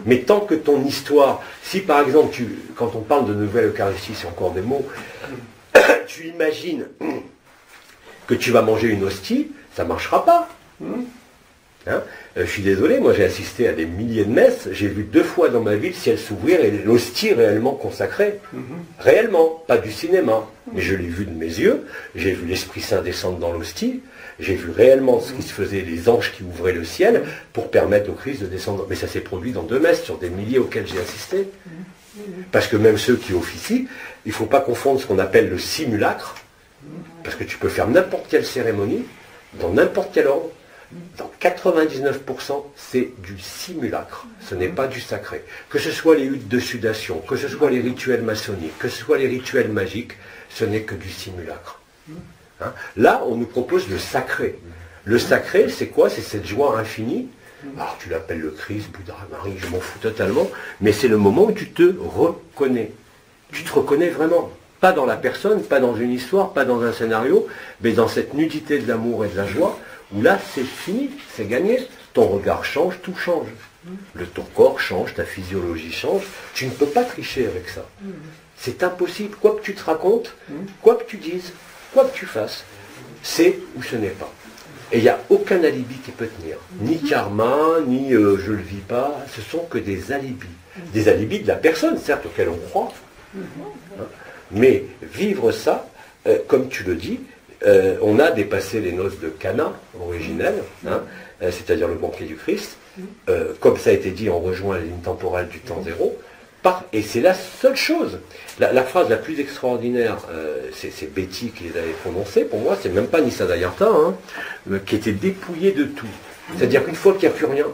Mais tant que ton histoire, si par exemple, quand on parle de nouvelle Eucharistie, c'est encore des mots, tu imagines que tu vas manger une hostie, ça ne marchera pas. Hein, je suis désolé, moi j'ai assisté à des milliers de messes, j'ai vu 2 fois dans ma vie le ciel s'ouvrir et l'hostie réellement consacrée. Réellement, pas du cinéma, mais je l'ai vu de mes yeux, j'ai vu l'Esprit Saint descendre dans l'hostie, j'ai vu réellement ce qui se faisait, les anges qui ouvraient le ciel pour permettre au Christ de descendre. Mais ça s'est produit dans 2 messes sur des milliers auxquelles j'ai assisté. Parce que même ceux qui officient, il ne faut pas confondre ce qu'on appelle le simulacre, parce que tu peux faire n'importe quelle cérémonie, dans n'importe quel ordre. Dans 99%, c'est du simulacre, ce n'est pas du sacré. Que ce soit les huttes de sudation, que ce soit les rituels maçonniques, que ce soit les rituels magiques, ce n'est que du simulacre. Hein? Là, on nous propose le sacré. Le sacré, c'est quoi? C'est cette joie infinie. Alors tu l'appelles le Christ, Bouddha, Marie, je m'en fous totalement, mais c'est le moment où tu te reconnais. Tu te reconnais vraiment. Pas dans la personne, pas dans une histoire, pas dans un scénario, mais dans cette nudité de l'amour et de la joie, où là, c'est fini, c'est gagné. Ton regard change, tout change. Ton corps change, ta physiologie change. Tu ne peux pas tricher avec ça. C'est impossible. Quoi que tu te racontes, quoi que tu dises, quoi que tu fasses, c'est ou ce n'est pas. Et il n'y a aucun alibi qui peut tenir. Ni karma, ni je le vis pas. Ce sont que des alibis. Des alibis de la personne, certes, auquel on croit. Hein. Mais vivre ça, comme tu le dis, on a dépassé les noces de Cana originelles, hein, c'est-à-dire le banquet du Christ. Comme ça a été dit, on rejoint la ligne temporelle du temps zéro. Et c'est la seule chose. La phrase la plus extraordinaire, c'est Betty qui l'avait prononcée, pour moi, c'est même pas Nissa Dayarta, hein, qui était dépouillé de tout. C'est-à-dire qu'une fois qu'il n'y a plus rien,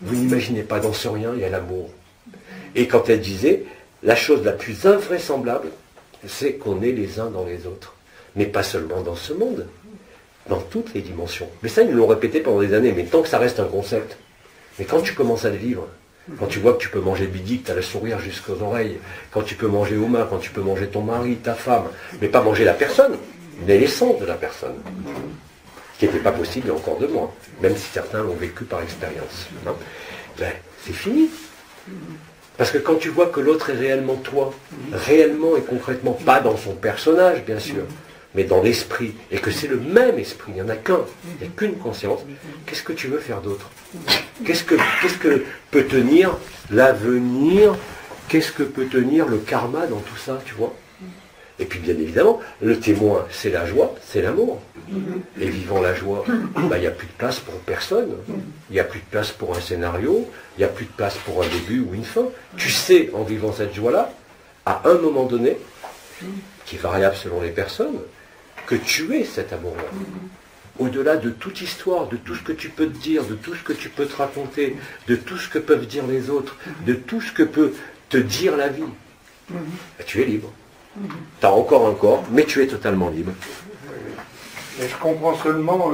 vous n'imaginez pas, dans ce rien, il y a l'amour. Et quand elle disait, la chose la plus invraisemblable, c'est qu'on est les uns dans les autres. Mais pas seulement dans ce monde, dans toutes les dimensions. Mais ça, ils nous l'ont répété pendant des années, mais tant que ça reste un concept. Mais quand tu commences à le vivre, quand tu vois que tu peux manger Bidi, que tu as le sourire jusqu'aux oreilles, quand tu peux manger Oma, quand tu peux manger ton mari, ta femme, mais pas manger la personne, mais l'essence de la personne. Ce qui n'était pas possible il y a encore 2 mois, même si certains l'ont vécu par expérience. Hein. Ben, c'est fini. Parce que quand tu vois que l'autre est réellement toi, réellement et concrètement, pas dans son personnage bien sûr, mais dans l'esprit, et que c'est le même esprit, il n'y en a qu'un, il n'y a qu'une conscience, qu'est-ce que tu veux faire d'autre? Qu'est-ce que peut tenir l'avenir? Qu'est-ce que peut tenir le karma dans tout ça, tu vois? Et puis bien évidemment, le témoin, c'est la joie, c'est l'amour. Et vivant la joie, il n'y a plus de place pour personne. Il n'y a plus de place pour un scénario, il n'y a plus de place pour un début ou une fin. Tu sais, en vivant cette joie-là, à un moment donné, qui est variable selon les personnes, que tu es cet amour-là. Au-delà de toute histoire, de tout ce que tu peux te dire, de tout ce que tu peux te raconter, de tout ce que peuvent dire les autres, de tout ce que peut te dire la vie, tu es libre. Tu as encore un corps, mais tu es totalement libre. Et je comprends seulement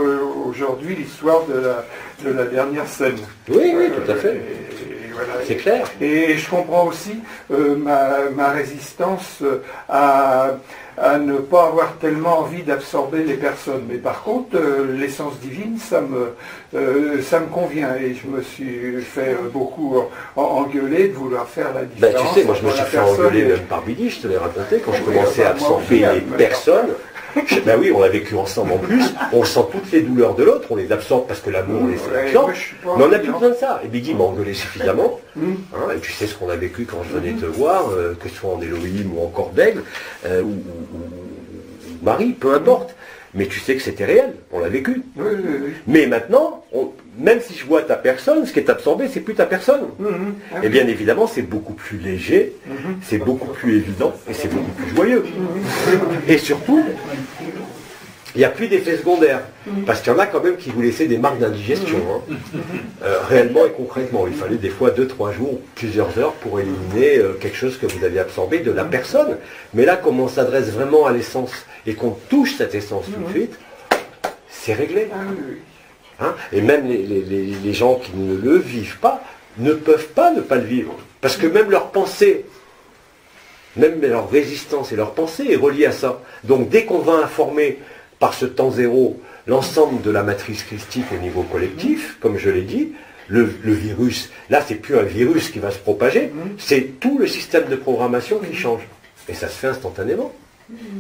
aujourd'hui l'histoire de la dernière scène. Oui, oui, tout à fait. Voilà. C'est clair. Et je comprends aussi ma résistance à ne pas avoir tellement envie d'absorber les personnes. Mais par contre, l'essence divine, ça me convient. Et je me suis fait beaucoup engueuler de vouloir faire la différence. Ben, tu sais, moi je me suis fait engueuler même par Bidi, je te l'ai raconté, quand je commençais à absorber les personnes. Ben oui, on l'a vécu ensemble en plus, on sent toutes les douleurs de l'autre, on les absorbe parce que l'amour on les absorbe, mais on n'a plus besoin de ça. Et Biggie m'a engueulé suffisamment, hein, et tu sais ce qu'on a vécu quand je venais te voir, que ce soit en Elohim ou en Cordaigle, ou Marie, peu importe. Mais tu sais que c'était réel, on l'a vécu. Oui, oui, oui. Mais maintenant, même si je vois ta personne, ce qui est absorbé, c'est plus ta personne. Et bien évidemment, c'est beaucoup plus léger, c'est beaucoup plus évident, et c'est beaucoup plus joyeux. Et surtout, il n'y a plus d'effets secondaires. Parce qu'il y en a quand même qui vous laissaient des marques d'indigestion. Hein. Réellement et concrètement. Il fallait des fois 2-3 jours, plusieurs heures pour éliminer quelque chose que vous aviez absorbé de la personne. Mais là, comme on s'adresse vraiment à l'essence et qu'on touche cette essence tout de suite, c'est réglé. Hein. Et même les gens qui ne le vivent pas ne peuvent pas ne pas le vivre. Parce que même leur pensée, même leur résistance et leur pensée est reliée à ça. Donc dès qu'on va informer par ce temps zéro l'ensemble de la matrice christique au niveau collectif, comme je l'ai dit, le virus, là c'est plus un virus qui va se propager, c'est tout le système de programmation qui change. Et ça se fait instantanément.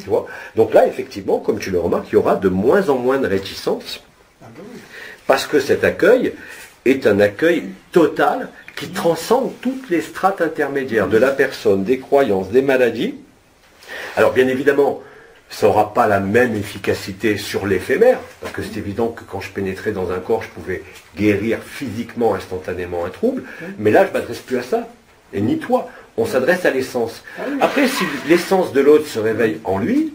Tu vois. Donc là, effectivement, comme tu le remarques, il y aura de moins en moins de réticence. Parce que cet accueil est un accueil total qui transcende toutes les strates intermédiaires de la personne, des croyances, des maladies. Alors bien évidemment, ça n'aura pas la même efficacité sur l'éphémère, parce que c'est évident que quand je pénétrais dans un corps, je pouvais guérir physiquement, instantanément un trouble, mais là, je ne m'adresse plus à ça, et ni toi. On s'adresse à l'essence. Après, si l'essence de l'autre se réveille en lui,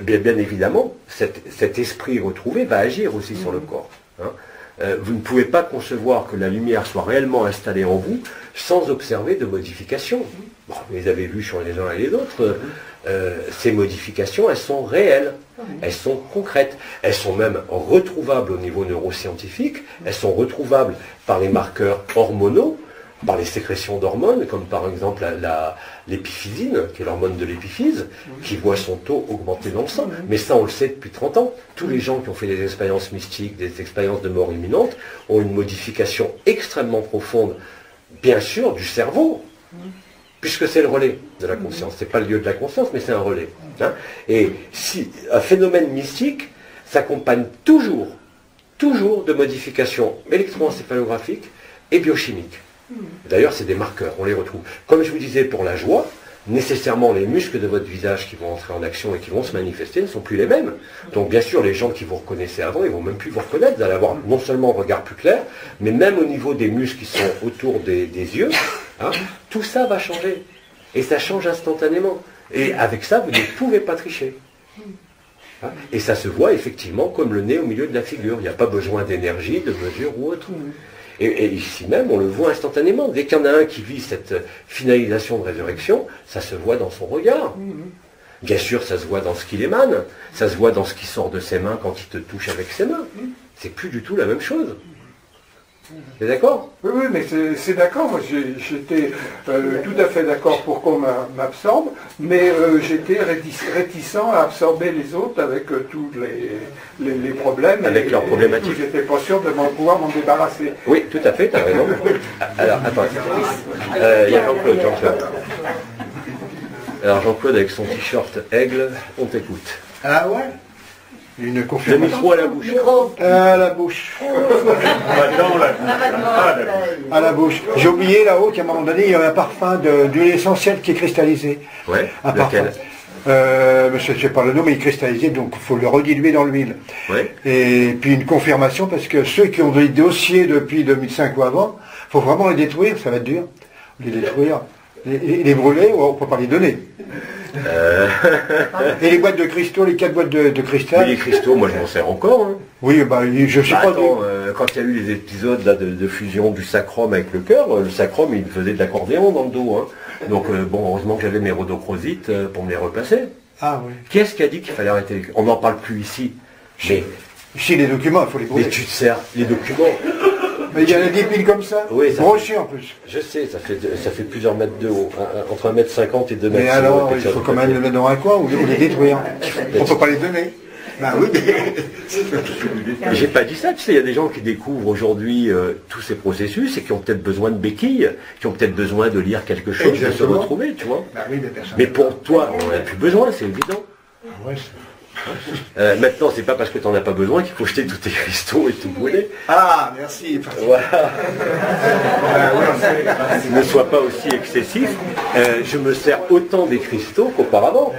bien évidemment, cet esprit retrouvé va agir aussi sur le corps. Hein. Vous ne pouvez pas concevoir que la lumière soit réellement installée en vous sans observer de modifications. Bon, vous les avez vues sur les uns et les autres. Ces modifications, elles sont réelles, elles sont concrètes, elles sont même retrouvables au niveau neuroscientifique, elles sont retrouvables par les marqueurs hormonaux, par les sécrétions d'hormones, comme par exemple l'épiphysine, qui est l'hormone de l'épiphyse, qui voit son taux augmenter dans le sang. Mais ça, on le sait depuis 30 ans. Tous les gens qui ont fait des expériences mystiques, des expériences de mort imminente, ont une modification extrêmement profonde, bien sûr, du cerveau, puisque c'est le relais de la conscience. Ce n'est pas le lieu de la conscience, mais c'est un relais. Hein. Et si un phénomène mystique s'accompagne toujours de modifications électroencéphalographiques et biochimiques. D'ailleurs, c'est des marqueurs, on les retrouve. Comme je vous disais pour la joie, nécessairement les muscles de votre visage qui vont entrer en action et qui vont se manifester ne sont plus les mêmes. Donc bien sûr, les gens qui vous reconnaissaient avant, ils ne vont même plus vous reconnaître. Vous allez avoir non seulement un regard plus clair, mais même au niveau des muscles qui sont autour des yeux, hein, tout ça va changer. Et ça change instantanément. Et avec ça, vous ne pouvez pas tricher. Hein, et ça se voit effectivement comme le nez au milieu de la figure. Il n'y a pas besoin d'énergie, de mesure ou autre. Et ici même, on le voit instantanément. Dès qu'il y en a un qui vit cette finalisation de résurrection, ça se voit dans son regard. Bien sûr, ça se voit dans ce qu'il émane, ça se voit dans ce qui sort de ses mains quand il te touche avec ses mains. C'est plus du tout la même chose. T'es d'accord? Oui, mais c'est d'accord. Moi, j'étais tout à fait d'accord pour qu'on m'absorbe, mais j'étais réticent à absorber les autres avec tous les problèmes. Avec leurs problématiques. J'étais pas sûr de pouvoir m'en débarrasser. Oui, tout à fait, tu as raison. Alors, attends. Il y a Jean-Claude. Alors, Jean-Claude, avec son t-shirt aigle, on t'écoute. Ah ouais? Une Le confirmation. micro à la bouche. À la bouche. À la bouche. J'ai oublié là-haut qu'à un moment donné, il y avait un parfum d'huile essentielle qui est cristallisé. Ouais, Un lequel? parfum. Je ne sais pas le nom, mais il est cristallisé, donc il faut le rediluer dans l'huile. Ouais. Et puis une confirmation, parce que ceux qui ont des dossiers depuis 2005 ou avant, il faut vraiment les détruire, ça va être dur. Les détruire. Les brûler, on ne peut pas les donner. Et les boîtes de cristaux, les 4 boîtes de cristal. Mais les cristaux, moi je m'en sers encore. Hein. Oui, bah, je sais pas. Attends, quand il y a eu les épisodes là, de fusion du sacrum avec le cœur, le sacrum il faisait de l'accordéon dans le dos. Hein. Donc bon, heureusement que j'avais mes rhodochrosites pour me les repasser. Ah oui. Qui est-ce qui a dit qu'il fallait arrêter? On n'en parle plus ici. Mais ici, les documents, il faut les brûler. tu te sers les documents. Mais il y en a des piles comme ça, oui, ça brochus en plus. Je sais, ça fait plusieurs mètres de haut, entre 1,50 m et 2 mètres. Mais alors, il faut quand même les mettre dans un coin ou les détruire. On ne peut pas les donner. Ben oui, mais... J'ai pas dit ça, tu sais, il y a des gens qui découvrent aujourd'hui tous ces processus et qui ont peut-être besoin de béquilles, qui ont peut-être besoin de lire quelque chose, de se Exactement. retrouver, tu vois. Ben oui, mais personne. Mais pour toi, on n'a plus besoin, c'est évident. Ouais, Maintenant, c'est pas parce que tu n'en as pas besoin qu'il faut jeter tous tes cristaux et tout brûler. ah, merci. Voilà. Ne sois pas aussi excessif. Je me sers autant des cristaux qu'auparavant.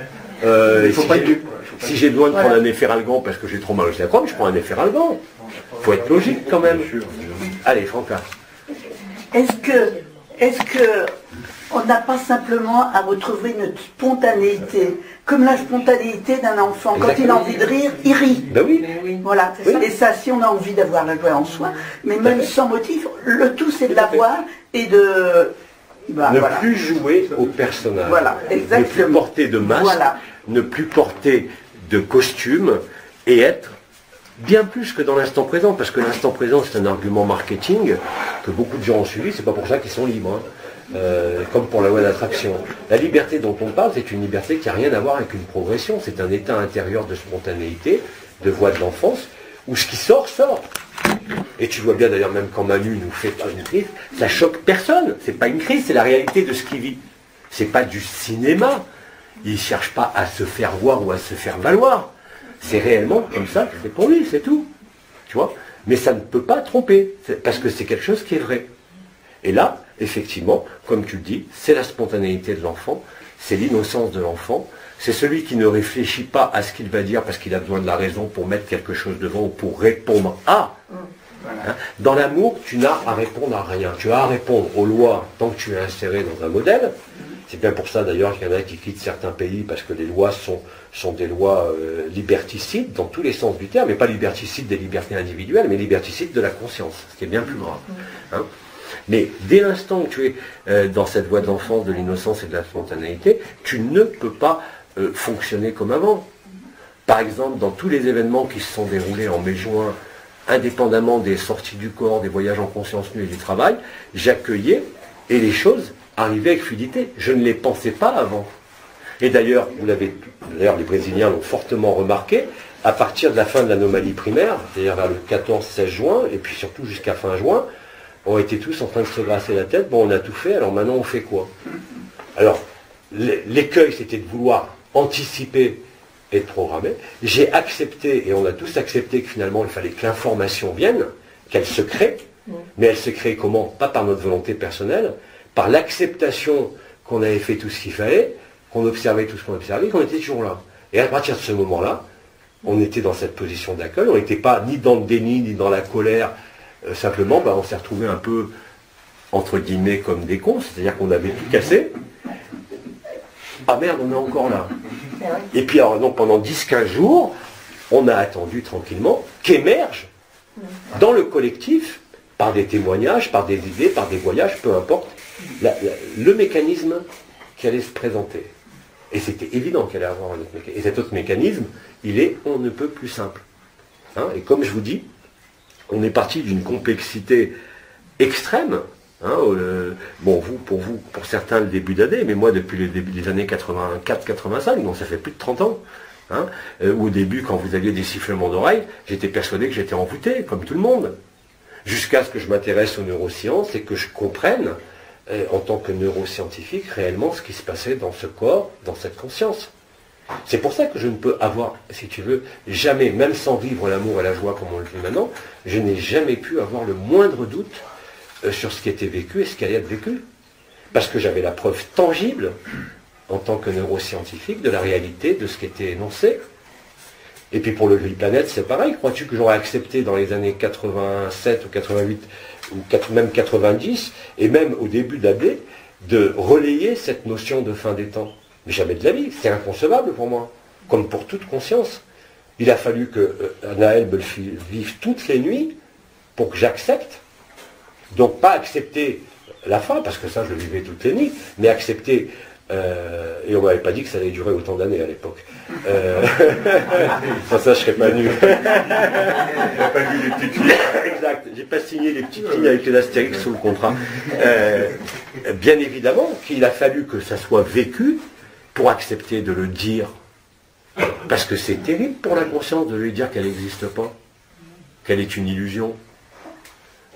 Si j'ai besoin de prendre un efferalgan parce que j'ai trop mal au sacrum, je prends un efferalgan. Faut être logique quand même. Allez, Franca. Est-ce que on n'a pas simplement à retrouver notre spontanéité, comme la spontanéité d'un enfant. Quand il a envie de rire, il rit. Ben oui. Voilà. Oui. Et ça, si on a envie d'avoir la joie en soi, mais même sans motif, le tout c'est de l'avoir et de... Ben, ne voilà. plus jouer au personnage. Voilà, exactement. Ne plus porter de masque, Voilà. ne plus porter de costume et être bien plus que dans l'instant présent, parce que l'instant présent c'est un argument marketing que beaucoup de gens ont suivi, c'est pas pour ça qu'ils sont libres. Hein. Comme pour la loi d'attraction. La liberté dont on parle, c'est une liberté qui n'a rien à voir avec une progression, c'est un état intérieur de spontanéité, de voix de l'enfance, où ce qui sort, sort. Et tu vois bien d'ailleurs, même quand Manu nous fait pas une crise, ça choque personne. C'est pas une crise, c'est la réalité de ce qu'il vit. C'est pas du cinéma. Il ne cherche pas à se faire voir ou à se faire valoir. C'est réellement comme ça que c'est pour lui, c'est tout. Tu vois ? Mais ça ne peut pas tromper, parce que c'est quelque chose qui est vrai. Et là, effectivement, comme tu le dis, c'est la spontanéité de l'enfant, c'est l'innocence de l'enfant, c'est celui qui ne réfléchit pas à ce qu'il va dire parce qu'il a besoin de la raison pour mettre quelque chose devant ou pour répondre à. Hein? Dans l'amour, tu n'as à répondre à rien. Tu as à répondre aux lois tant que tu es inséré dans un modèle. C'est bien pour ça d'ailleurs qu'il y en a qui quittent certains pays parce que les lois sont des lois liberticides dans tous les sens du terme, mais pas liberticides des libertés individuelles, mais liberticides de la conscience, ce qui est bien plus grave. Hein. Mais dès l'instant que tu es dans cette voie de l'enfance, de l'innocence et de la spontanéité, tu ne peux pas fonctionner comme avant. Par exemple, dans tous les événements qui se sont déroulés en mai-juin, indépendamment des sorties du corps, des voyages en conscience nue et du travail, j'accueillais et les choses arrivaient avec fluidité. Je ne les pensais pas avant. Et d'ailleurs, les Brésiliens l'ont fortement remarqué, à partir de la fin de l'anomalie primaire, c'est-à-dire vers le 14-16 juin, et puis surtout jusqu'à fin juin, on était tous en train de se grasser la tête, bon on a tout fait, alors maintenant on fait quoi? Alors, l'écueil c'était de vouloir anticiper et de programmer. J'ai accepté, et on a tous accepté que finalement il fallait que l'information vienne, qu'elle se crée, mais elle se crée comment? Pas par notre volonté personnelle, par l'acceptation qu'on avait fait tout ce qu'il fallait, qu'on observait tout ce qu'on observait, qu'on était toujours là. Et à partir de ce moment-là, on était dans cette position d'accueil, on n'était pas ni dans le déni, ni dans la colère, simplement on s'est retrouvé un peu, entre guillemets, comme des cons, c'est-à-dire qu'on avait tout cassé. Ah merde, on est encore là. Et puis alors, donc, pendant 10-15 jours, on a attendu tranquillement qu'émerge dans le collectif, par des témoignages, par des idées, par des voyages, peu importe, le mécanisme qui allait se présenter. Et c'était évident qu'il allait avoir un autre mécanisme. Et cet autre mécanisme, il est on ne peut plus simple. Hein, et comme je vous dis, on est parti d'une complexité extrême. Hein, bon, pour certains, le début d'année, mais moi, depuis le début des années 84-85, donc ça fait plus de 30 ans, hein, au début, quand vous aviez des sifflements d'oreilles, j'étais persuadé que j'étais envoûté, comme tout le monde. Jusqu'à ce que je m'intéresse aux neurosciences et que je comprenne, en tant que neuroscientifique, réellement ce qui se passait dans ce corps, dans cette conscience. C'est pour ça que je ne peux avoir, si tu veux, jamais, même sans vivre l'amour et la joie comme on le vit maintenant, je n'ai jamais pu avoir le moindre doute sur ce qui était vécu et ce qui allait être vécu. Parce que j'avais la preuve tangible, en tant que neuroscientifique, de la réalité de ce qui était énoncé. Et puis pour le Vie Planète, c'est pareil. Crois-tu que j'aurais accepté dans les années 87 ou 88, ou même 90, et même au début d'année, de relayer cette notion de fin des temps? Mais jamais de la vie. C'est inconcevable pour moi. Comme pour toute conscience. Il a fallu que Naël me le vive toutes les nuits pour que j'accepte. Donc pas accepter la fin, parce que ça je le vivais toutes les nuits, mais accepter, et on ne m'avait pas dit que ça allait durer autant d'années à l'époque. Sans ça je serais pas nu. J'ai pas lu les petites lignes. Exact, j'ai pas signé les petites lignes avec les astérix sous le contrat. Bien évidemment qu'il a fallu que ça soit vécu pour accepter de le dire. Parce que c'est terrible pour la conscience de lui dire qu'elle n'existe pas, qu'elle est une illusion.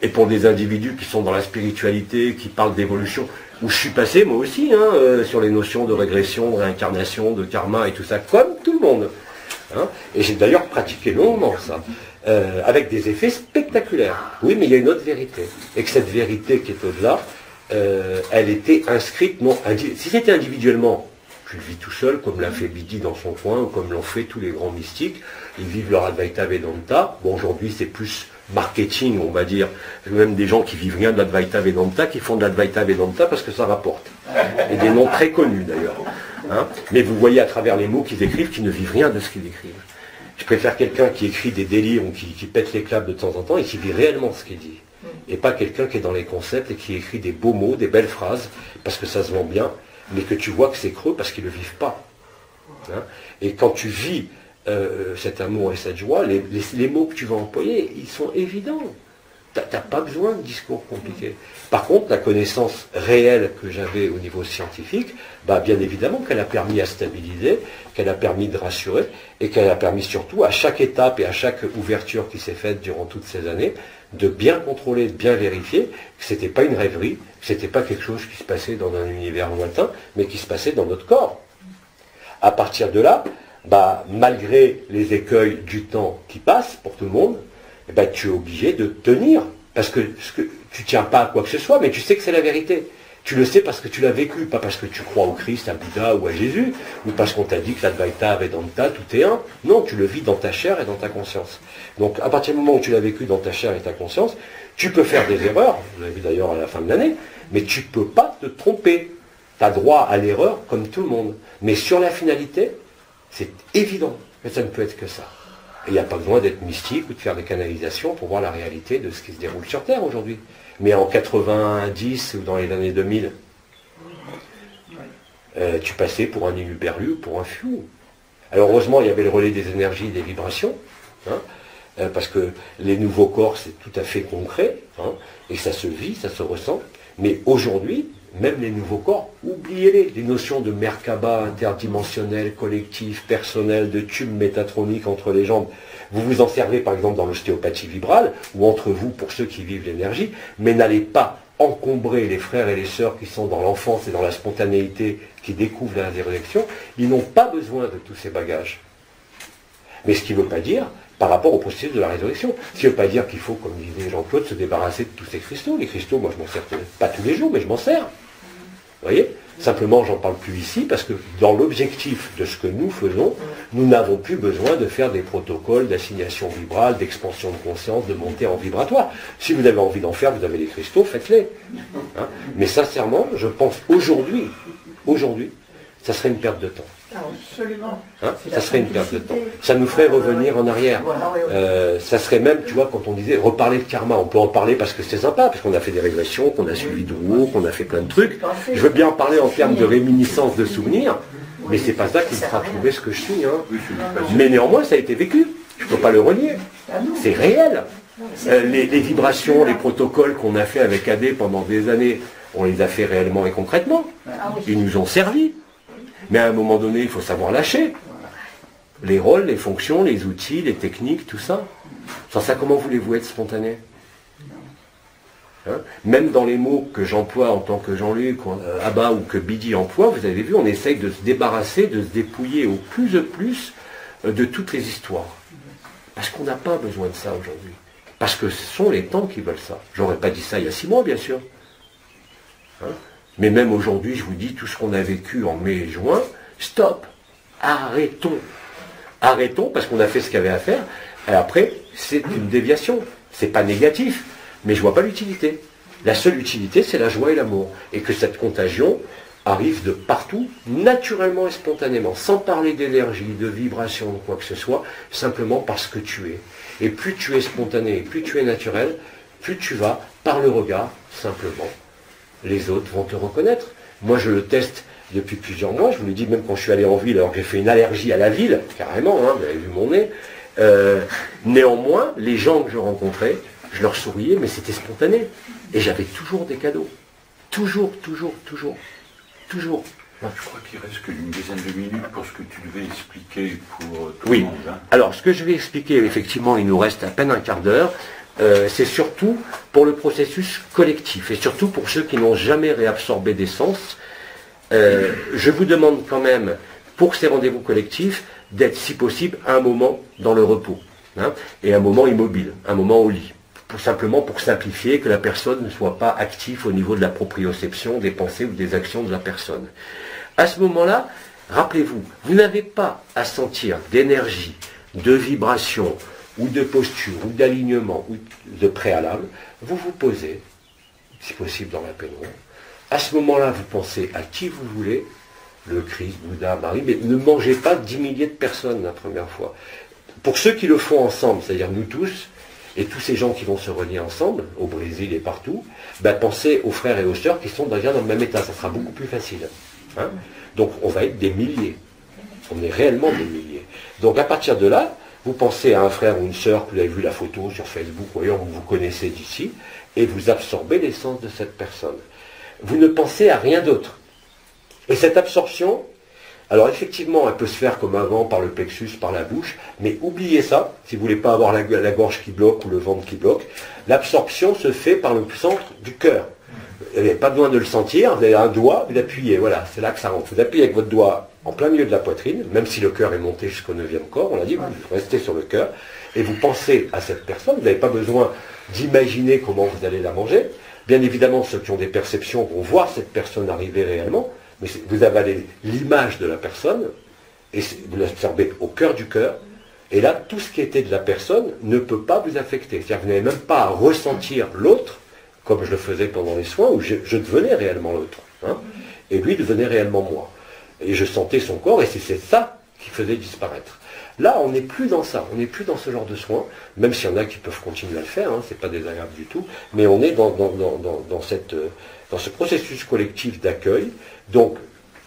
Et pour des individus qui sont dans la spiritualité, qui parlent d'évolution, où je suis passé moi aussi, hein, sur les notions de régression, de réincarnation, de karma et tout ça, comme tout le monde. Hein. Et j'ai d'ailleurs pratiqué longuement ça, avec des effets spectaculaires. Oui, mais il y a une autre vérité. Et que cette vérité qui est au-delà, elle était inscrite, non, si c'était individuellement, tu le vis tout seul, comme l'a fait Bidi dans son coin, ou comme l'ont fait tous les grands mystiques, ils vivent leur Advaita Vedanta. Bon, aujourd'hui, c'est plus marketing, on va dire, même des gens qui vivent rien de l'Advaita Vedanta, qui font de l'Advaita Vedanta parce que ça rapporte. Et des noms très connus d'ailleurs. Hein. Mais vous voyez à travers les mots qu'ils écrivent qu'ils ne vivent rien de ce qu'ils écrivent. Je préfère quelqu'un qui écrit des délires ou qui pète les claves de temps en temps et qui vit réellement ce qu'il dit. Et pas quelqu'un qui est dans les concepts et qui écrit des beaux mots, des belles phrases, parce que ça se vend bien, mais que tu vois que c'est creux parce qu'ils ne le vivent pas. Hein. Et quand tu vis cet amour et cette joie, les mots que tu vas employer, ils sont évidents. Tu n'as pas besoin de discours compliqués. Par contre, la connaissance réelle que j'avais au niveau scientifique, bah, bien évidemment qu'elle a permis à stabiliser, qu'elle a permis de rassurer, et qu'elle a permis surtout, à chaque étape et à chaque ouverture qui s'est faite durant toutes ces années, de bien contrôler, de bien vérifier que ce n'était pas une rêverie, que ce n'était pas quelque chose qui se passait dans un univers lointain, mais qui se passait dans notre corps. À partir de là, bah, malgré les écueils du temps qui passe pour tout le monde, eh ben, tu es obligé de tenir. Parce que tu ne tiens pas à quoi que ce soit, mais tu sais que c'est la vérité. Tu le sais parce que tu l'as vécu, pas parce que tu crois au Christ, à Bouddha ou à Jésus, ou parce qu'on t'a dit que l'Advaita, Vedanta, tout est un. Non, tu le vis dans ta chair et dans ta conscience. Donc à partir du moment où tu l'as vécu dans ta chair et ta conscience, tu peux faire des erreurs, vous l'avez vu d'ailleurs à la fin de l'année, mais tu ne peux pas te tromper. Tu as droit à l'erreur comme tout le monde. Mais sur la finalité, c'est évident que ça ne peut être que ça. Et il n'y a pas besoin d'être mystique ou de faire des canalisations pour voir la réalité de ce qui se déroule sur Terre aujourd'hui. Mais en 90 ou dans les années 2000, tu passais pour un Iluberlu ou pour un fou. Alors heureusement, il y avait le relais des énergies et des vibrations, hein, parce que les nouveaux corps, c'est tout à fait concret, hein, et ça se vit, ça se ressent. Mais aujourd'hui, même les nouveaux corps, oubliez-les. Les notions de Merkaba, interdimensionnel, collectif, personnel, de tube métatronique entre les jambes. Vous vous en servez par exemple dans l'ostéopathie vibrale, ou entre vous pour ceux qui vivent l'énergie, mais n'allez pas encombrer les frères et les sœurs qui sont dans l'enfance et dans la spontanéité, qui découvrent la résurrection. Ils n'ont pas besoin de tous ces bagages. Mais ce qui ne veut pas dire, par rapport au processus de la résurrection, ce qui ne veut pas dire qu'il faut, comme disait Jean-Claude, se débarrasser de tous ces cristaux. Les cristaux, moi je m'en sers pas tous les jours, mais je m'en sers. Vous voyez? Simplement, j'en parle plus ici, parce que dans l'objectif de ce que nous faisons, nous n'avons plus besoin de faire des protocoles d'assignation vibrale, d'expansion de conscience, de montée en vibratoire. Si vous avez envie d'en faire, vous avez les cristaux, faites-les. Hein? Mais sincèrement, je pense aujourd'hui, ça serait une perte de temps. Absolument. Hein, ça serait une perte de temps. Ça nous ferait revenir en arrière. Ça serait même, tu vois, quand on disait reparler de karma, on peut en parler parce que c'est sympa, parce qu'on a fait des régressions, qu'on a suivi de haut, qu'on a fait plein de trucs. Je veux bien en parler en termes de réminiscence, de souvenirs, mais c'est pas ça qui me fera trouver ce que je suis. Hein. Mais néanmoins, ça a été vécu. Je ne peux pas le renier. C'est réel. Les vibrations, les protocoles qu'on a fait avec AD pendant des années, on les a fait réellement et concrètement. Ils nous ont servi. Mais à un moment donné, il faut savoir lâcher. Les rôles, les fonctions, les outils, les techniques, tout ça. Sans ça, comment voulez-vous être spontané? Hein? Même dans les mots que j'emploie en tant que Jean-Luc, Abba ou que Bidi emploie, vous avez vu, on essaye de se débarrasser, de se dépouiller au plus de toutes les histoires. Parce qu'on n'a pas besoin de ça aujourd'hui. Parce que ce sont les temps qui veulent ça. J'aurais pas dit ça il y a 6 mois, bien sûr. Hein? Mais même aujourd'hui, je vous dis, tout ce qu'on a vécu en mai et juin, stop, arrêtons. Arrêtons, parce qu'on a fait ce qu'il y avait à faire, et après, c'est une déviation. C'est pas négatif, mais je vois pas l'utilité. La seule utilité, c'est la joie et l'amour. Et que cette contagion arrive de partout, naturellement et spontanément, sans parler d'énergie, de vibration, ou quoi que ce soit, simplement parce que tu es. Et plus tu es spontané, plus tu es naturel, plus tu vas, par le regard, simplement, les autres vont te reconnaître. Moi, je le teste depuis plusieurs mois. Je vous l'ai dit, même quand je suis allé en ville, alors que j'ai fait une allergie à la ville, carrément, hein, vous avez vu mon nez. Néanmoins, les gens que je rencontrais, je leur souriais, mais c'était spontané. Et j'avais toujours des cadeaux. Toujours. Je crois qu'il reste qu'une dizaine de minutes pour ce que tu devais expliquer pour tout le monde. Hein. Alors, ce que je vais expliquer, effectivement, il nous reste à peine un quart d'heure. C'est surtout pour le processus collectif et surtout pour ceux qui n'ont jamais réabsorbé d'essence. Je vous demande quand même, pour ces rendez-vous collectifs, d'être si possible un moment dans le repos, hein, et un moment immobile, un moment au lit, simplement pour simplifier, que la personne ne soit pas active au niveau de la proprioception des pensées ou des actions de la personne. À ce moment-là, rappelez-vous, vous n'avez pas à sentir d'énergie, de vibration, ou de posture, ou d'alignement, ou de préalable, vous vous posez, si possible dans la pénombre. À ce moment-là, vous pensez à qui vous voulez, le Christ, Bouddha, Marie, mais ne mangez pas 10 milliers de personnes la première fois. Pour ceux qui le font ensemble, c'est-à-dire nous tous, et tous ces gens qui vont se relier ensemble, au Brésil et partout, ben pensez aux frères et aux sœurs qui sont déjà dans le même état, ça sera beaucoup plus facile. Hein? Donc on va être des milliers. On est réellement des milliers. Donc à partir de là, vous pensez à un frère ou une sœur, que vous avez vu la photo sur Facebook ou ailleurs, vous connaissez d'ici, et vous absorbez l'essence de cette personne. Vous ne pensez à rien d'autre. Et cette absorption, alors effectivement, elle peut se faire comme avant, par le plexus, par la bouche, mais oubliez ça, si vous ne voulez pas avoir la gorge qui bloque ou le ventre qui bloque. L'absorption se fait par le centre du cœur. Vous n'avez pas besoin de le sentir, vous avez un doigt, vous appuyez, voilà, c'est là que ça rentre. Vous appuyez avec votre doigt en plein milieu de la poitrine, même si le cœur est monté jusqu'au 9e corps, on l'a dit, vous restez sur le cœur, et vous pensez à cette personne, vous n'avez pas besoin d'imaginer comment vous allez la manger. Bien évidemment, ceux qui ont des perceptions vont voir cette personne arriver réellement, mais vous avalez l'image de la personne, et vous l'absorbez au cœur du cœur, et là, tout ce qui était de la personne ne peut pas vous affecter. C'est-à-dire que vous n'avez même pas à ressentir l'autre, comme je le faisais pendant les soins, où je devenais réellement l'autre, hein, et lui devenait réellement moi. Et je sentais son corps, et c'est ça qui faisait disparaître. Là, on n'est plus dans ça, on n'est plus dans ce genre de soins, même s'il y en a qui peuvent continuer à le faire, hein, c'est pas désagréable du tout, mais on est dans ce processus collectif d'accueil. Donc,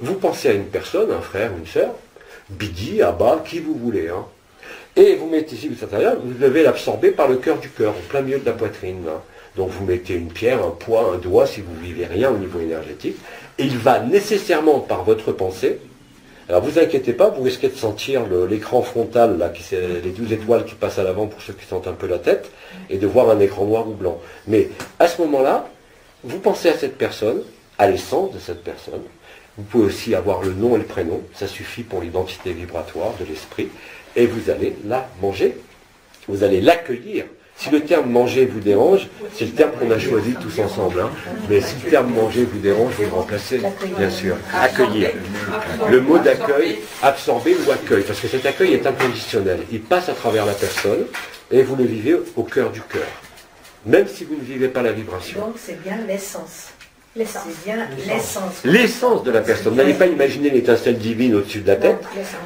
vous pensez à une personne, un frère, une sœur, Bidi, Abba, qui vous voulez, hein, et vous mettez ici, vous devez l'absorber par le cœur du cœur, au plein milieu de la poitrine. Hein. Donc vous mettez une pierre, un poids, un doigt, si vous ne vivez rien au niveau énergétique, et il va nécessairement, par votre pensée, alors vous inquiétez pas, vous risquez de sentir l'écran frontal, là, les 12 étoiles qui passent à l'avant pour ceux qui sentent un peu la tête, et de voir un écran noir ou blanc. Mais à ce moment-là, vous pensez à cette personne, à l'essence de cette personne. Vous pouvez aussi avoir le nom et le prénom, ça suffit pour l'identité vibratoire de l'esprit, et vous allez la manger, vous allez l'accueillir. Si le terme manger vous dérange, c'est le terme qu'on a choisi tous ensemble. Hein. Mais si le terme manger vous dérange, vous le remplacez, bien sûr. Accueillir. Le mot d'accueil, absorber ou accueil, parce que cet accueil est inconditionnel. Il passe à travers la personne et vous le vivez au cœur du cœur. Même si vous ne vivez pas la vibration. Donc c'est bien l'essence. C'est bien l'essence. L'essence de la personne. N'allez pas imaginer l'étincelle divine au-dessus de la tête.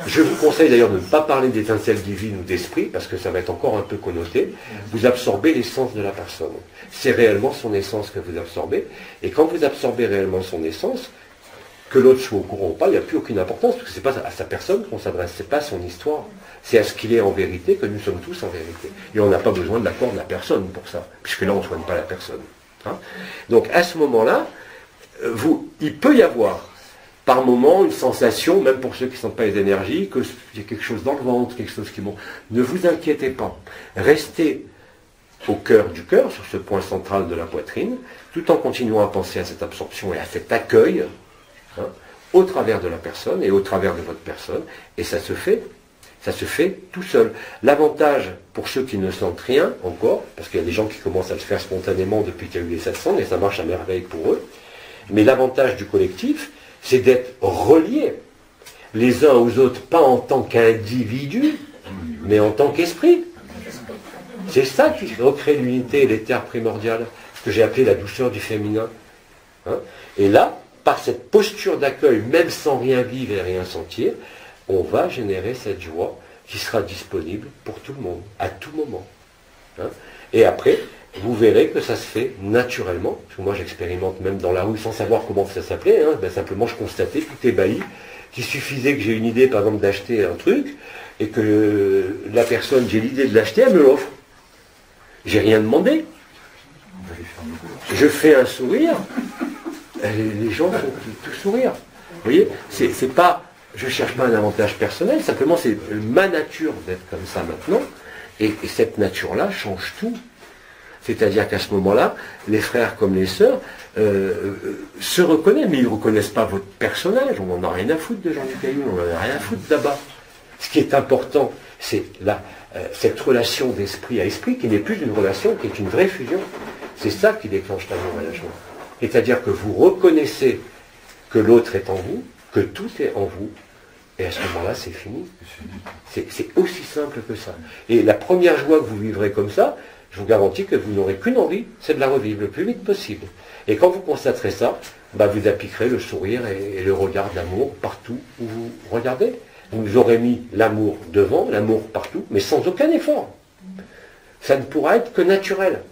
Je vous conseille d'ailleurs de ne pas parler d'étincelle divine ou d'esprit, parce que ça va être encore un peu connoté. Vous absorbez l'essence de la personne. C'est réellement son essence que vous absorbez. Et quand vous absorbez réellement son essence, que l'autre soit au courant ou pas, il n'y a plus aucune importance, parce que ce n'est pas à sa personne qu'on s'adresse, ce n'est pas à son histoire. C'est à ce qu'il est en vérité que nous sommes tous en vérité. Et on n'a pas besoin de l'accord de la personne pour ça, puisque là on ne soigne pas la personne. Hein. Donc à ce moment-là, il peut y avoir par moment une sensation, même pour ceux qui ne sentent pas les énergies, qu'il y a quelque chose dans le ventre, quelque chose qui monte. Ne vous inquiétez pas. Restez au cœur du cœur, sur ce point central de la poitrine, tout en continuant à penser à cette absorption et à cet accueil, hein, au travers de la personne et au travers de votre personne, et ça se fait tout seul. L'avantage pour ceux qui ne sentent rien encore, parce qu'il y a des gens qui commencent à le faire spontanément depuis qu'il y a eu les satsangs, et ça marche à merveille pour eux, mais l'avantage du collectif, c'est d'être reliés les uns aux autres, pas en tant qu'individus, mais en tant qu'esprit. C'est ça qui recrée l'unité et l'éther primordial, ce que j'ai appelé la douceur du féminin. Hein. Et là, par cette posture d'accueil, même sans rien vivre et rien sentir, on va générer cette joie qui sera disponible pour tout le monde, à tout moment. Hein. Et après, vous verrez que ça se fait naturellement, parce que moi j'expérimente même dans la rue sans savoir comment ça s'appelait, hein. Ben, simplement je constatais, tout ébahi, qu'il suffisait que j'ai une idée par exemple d'acheter un truc, et que la personne, j'ai l'idée de l'acheter, elle me l'offre. J'ai rien demandé. Je fais un sourire, les gens font tout sourire. Vous voyez, c'est pas, je ne cherche pas un avantage personnel, simplement c'est ma nature d'être comme ça maintenant, et cette nature-là change tout. C'est-à-dire qu'à ce moment-là, les frères comme les sœurs se reconnaissent, mais ils ne reconnaissent pas votre personnage, on n'en a rien à foutre de Jean-Luc Caillou, on n'en a rien à foutre d'Abba. Ce qui est important, c'est cette relation d'esprit à esprit, qui n'est plus une relation, qui est une vraie fusion. C'est ça qui déclenche l'amour et la joie. C'est-à-dire que vous reconnaissez que l'autre est en vous, que tout est en vous, et à ce moment-là, c'est fini. C'est aussi simple que ça. Et la première joie que vous vivrez comme ça, je vous garantis que vous n'aurez qu'une envie, c'est de la revivre le plus vite possible. Et quand vous constaterez ça, bah vous appliquerez le sourire et le regard d'amour partout où vous regardez. Vous aurez mis l'amour devant, l'amour partout, mais sans aucun effort. Ça ne pourra être que naturel.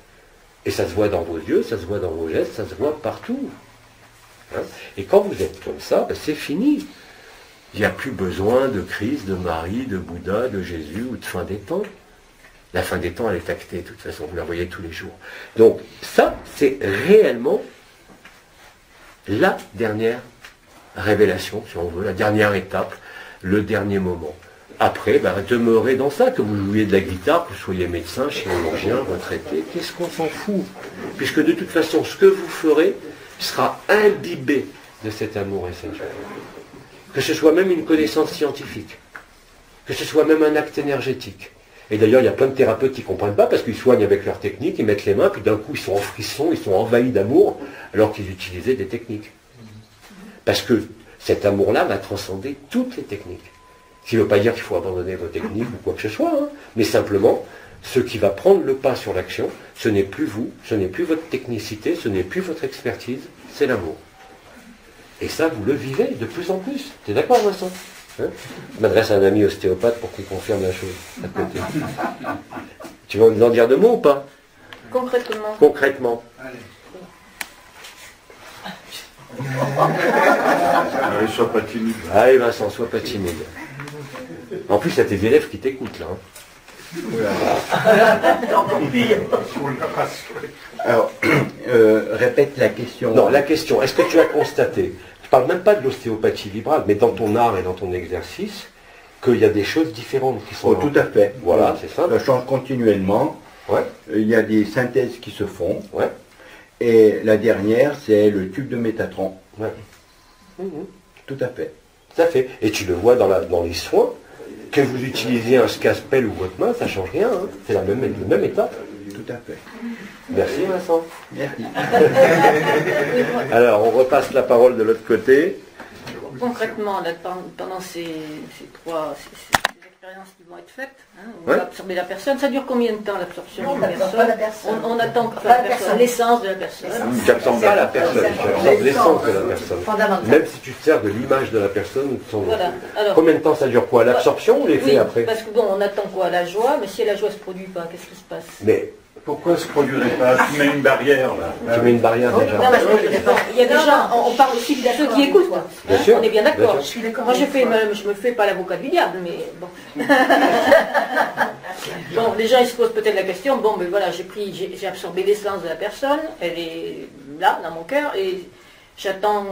Et ça se voit dans vos yeux, ça se voit dans vos gestes, ça se voit partout. Hein. Et quand vous êtes comme ça, bah c'est fini. Il n'y a plus besoin de Christ, de Marie, de Bouddha, de Jésus ou de fin des temps. La fin des temps, elle est actée, de toute façon, vous la voyez tous les jours. Donc, ça, c'est réellement la dernière révélation, si on veut, la dernière étape, le dernier moment. Après, bah, demeurez dans ça, que vous jouiez de la guitare, que vous soyez médecin, chirurgien, retraité, qu'est-ce qu'on s'en fout? Puisque de toute façon, ce que vous ferez sera imbibé de cet amour et cette joie. que ce soit même une connaissance scientifique, que ce soit même un acte énergétique. Et d'ailleurs, il y a plein de thérapeutes qui ne comprennent pas parce qu'ils soignent avec leur technique, ils mettent les mains, puis d'un coup, ils sont en frisson, ils sont envahis d'amour, alors qu'ils utilisaient des techniques. Parce que cet amour-là va transcender toutes les techniques. Ce qui ne veut pas dire qu'il faut abandonner vos techniques ou quoi que ce soit, hein, mais simplement, ce qui va prendre le pas sur l'action, ce n'est plus vous, ce n'est plus votre technicité, ce n'est plus votre expertise, c'est l'amour. Et ça, vous le vivez de plus en plus. Tu es d'accord, Vincent? Hein, je m'adresse à un ami ostéopathe pour qu'il confirme la chose à côté. Tu vas nous en dire deux mots ou pas? Concrètement. Concrètement. Allez, sois pas timide. Allez, Vincent, sois pas timide. En plus, il y a tes élèves qui t'écoutent là. Hein. Alors, répète la question. Non, la question, est-ce que tu as constaté, je ne parle même pas de l'ostéopathie vibrale, mais dans ton art et dans ton exercice, qu'il y a des choses différentes qui sont... Oh, tout à fait. Voilà, c'est ça. Ça change continuellement. Ouais. Il y a des synthèses qui se font. Ouais. Et la dernière, c'est le tube de Métatron. Ouais. Tout à fait. Tout à fait. Et tu le vois dans les soins, que vous utilisiez un scalpel ou votre main, ça ne change rien. Hein. C'est le même état. Tout à fait. Merci Vincent. Merci. Alors, on repasse la parole de l'autre côté. Concrètement, là, pendant ces expériences qui vont être faites, hein, on Ouais. va absorber la personne. Ça dure combien de temps l'absorption Non, d'une on n'absorbe personne? pas la personne. On attend que Pas la la personne, personne. l'essence de la personne. Tu n'absorbes pas la personne, tu absorbes l'essence de la personne. Fondamental. Même si tu te sers de l'image de la personne ou de son Voilà. Alors, Combien de temps ça dure quoi? L'absorption ou l'effet oui, après? parce que bon, on attend quoi? La joie, mais si la joie ne se produit pas, qu'est-ce qui se passe? Mais Pourquoi ne se produirait pas? Tu mets une barrière là. tu mets une barrière Non, déjà. parce que il y a des gens, on parle aussi de ceux qui écoutent, quoi. Bien Hein, sûr, on est bien bien d'accord. sûr. Je suis d'accord. Moi, je me fais pas l'avocat du diable, mais bon. Bon, les gens ils se posent peut-être la question, bon, mais voilà, j'ai absorbé l'essence de la personne, elle est là, dans mon cœur, et j'attends,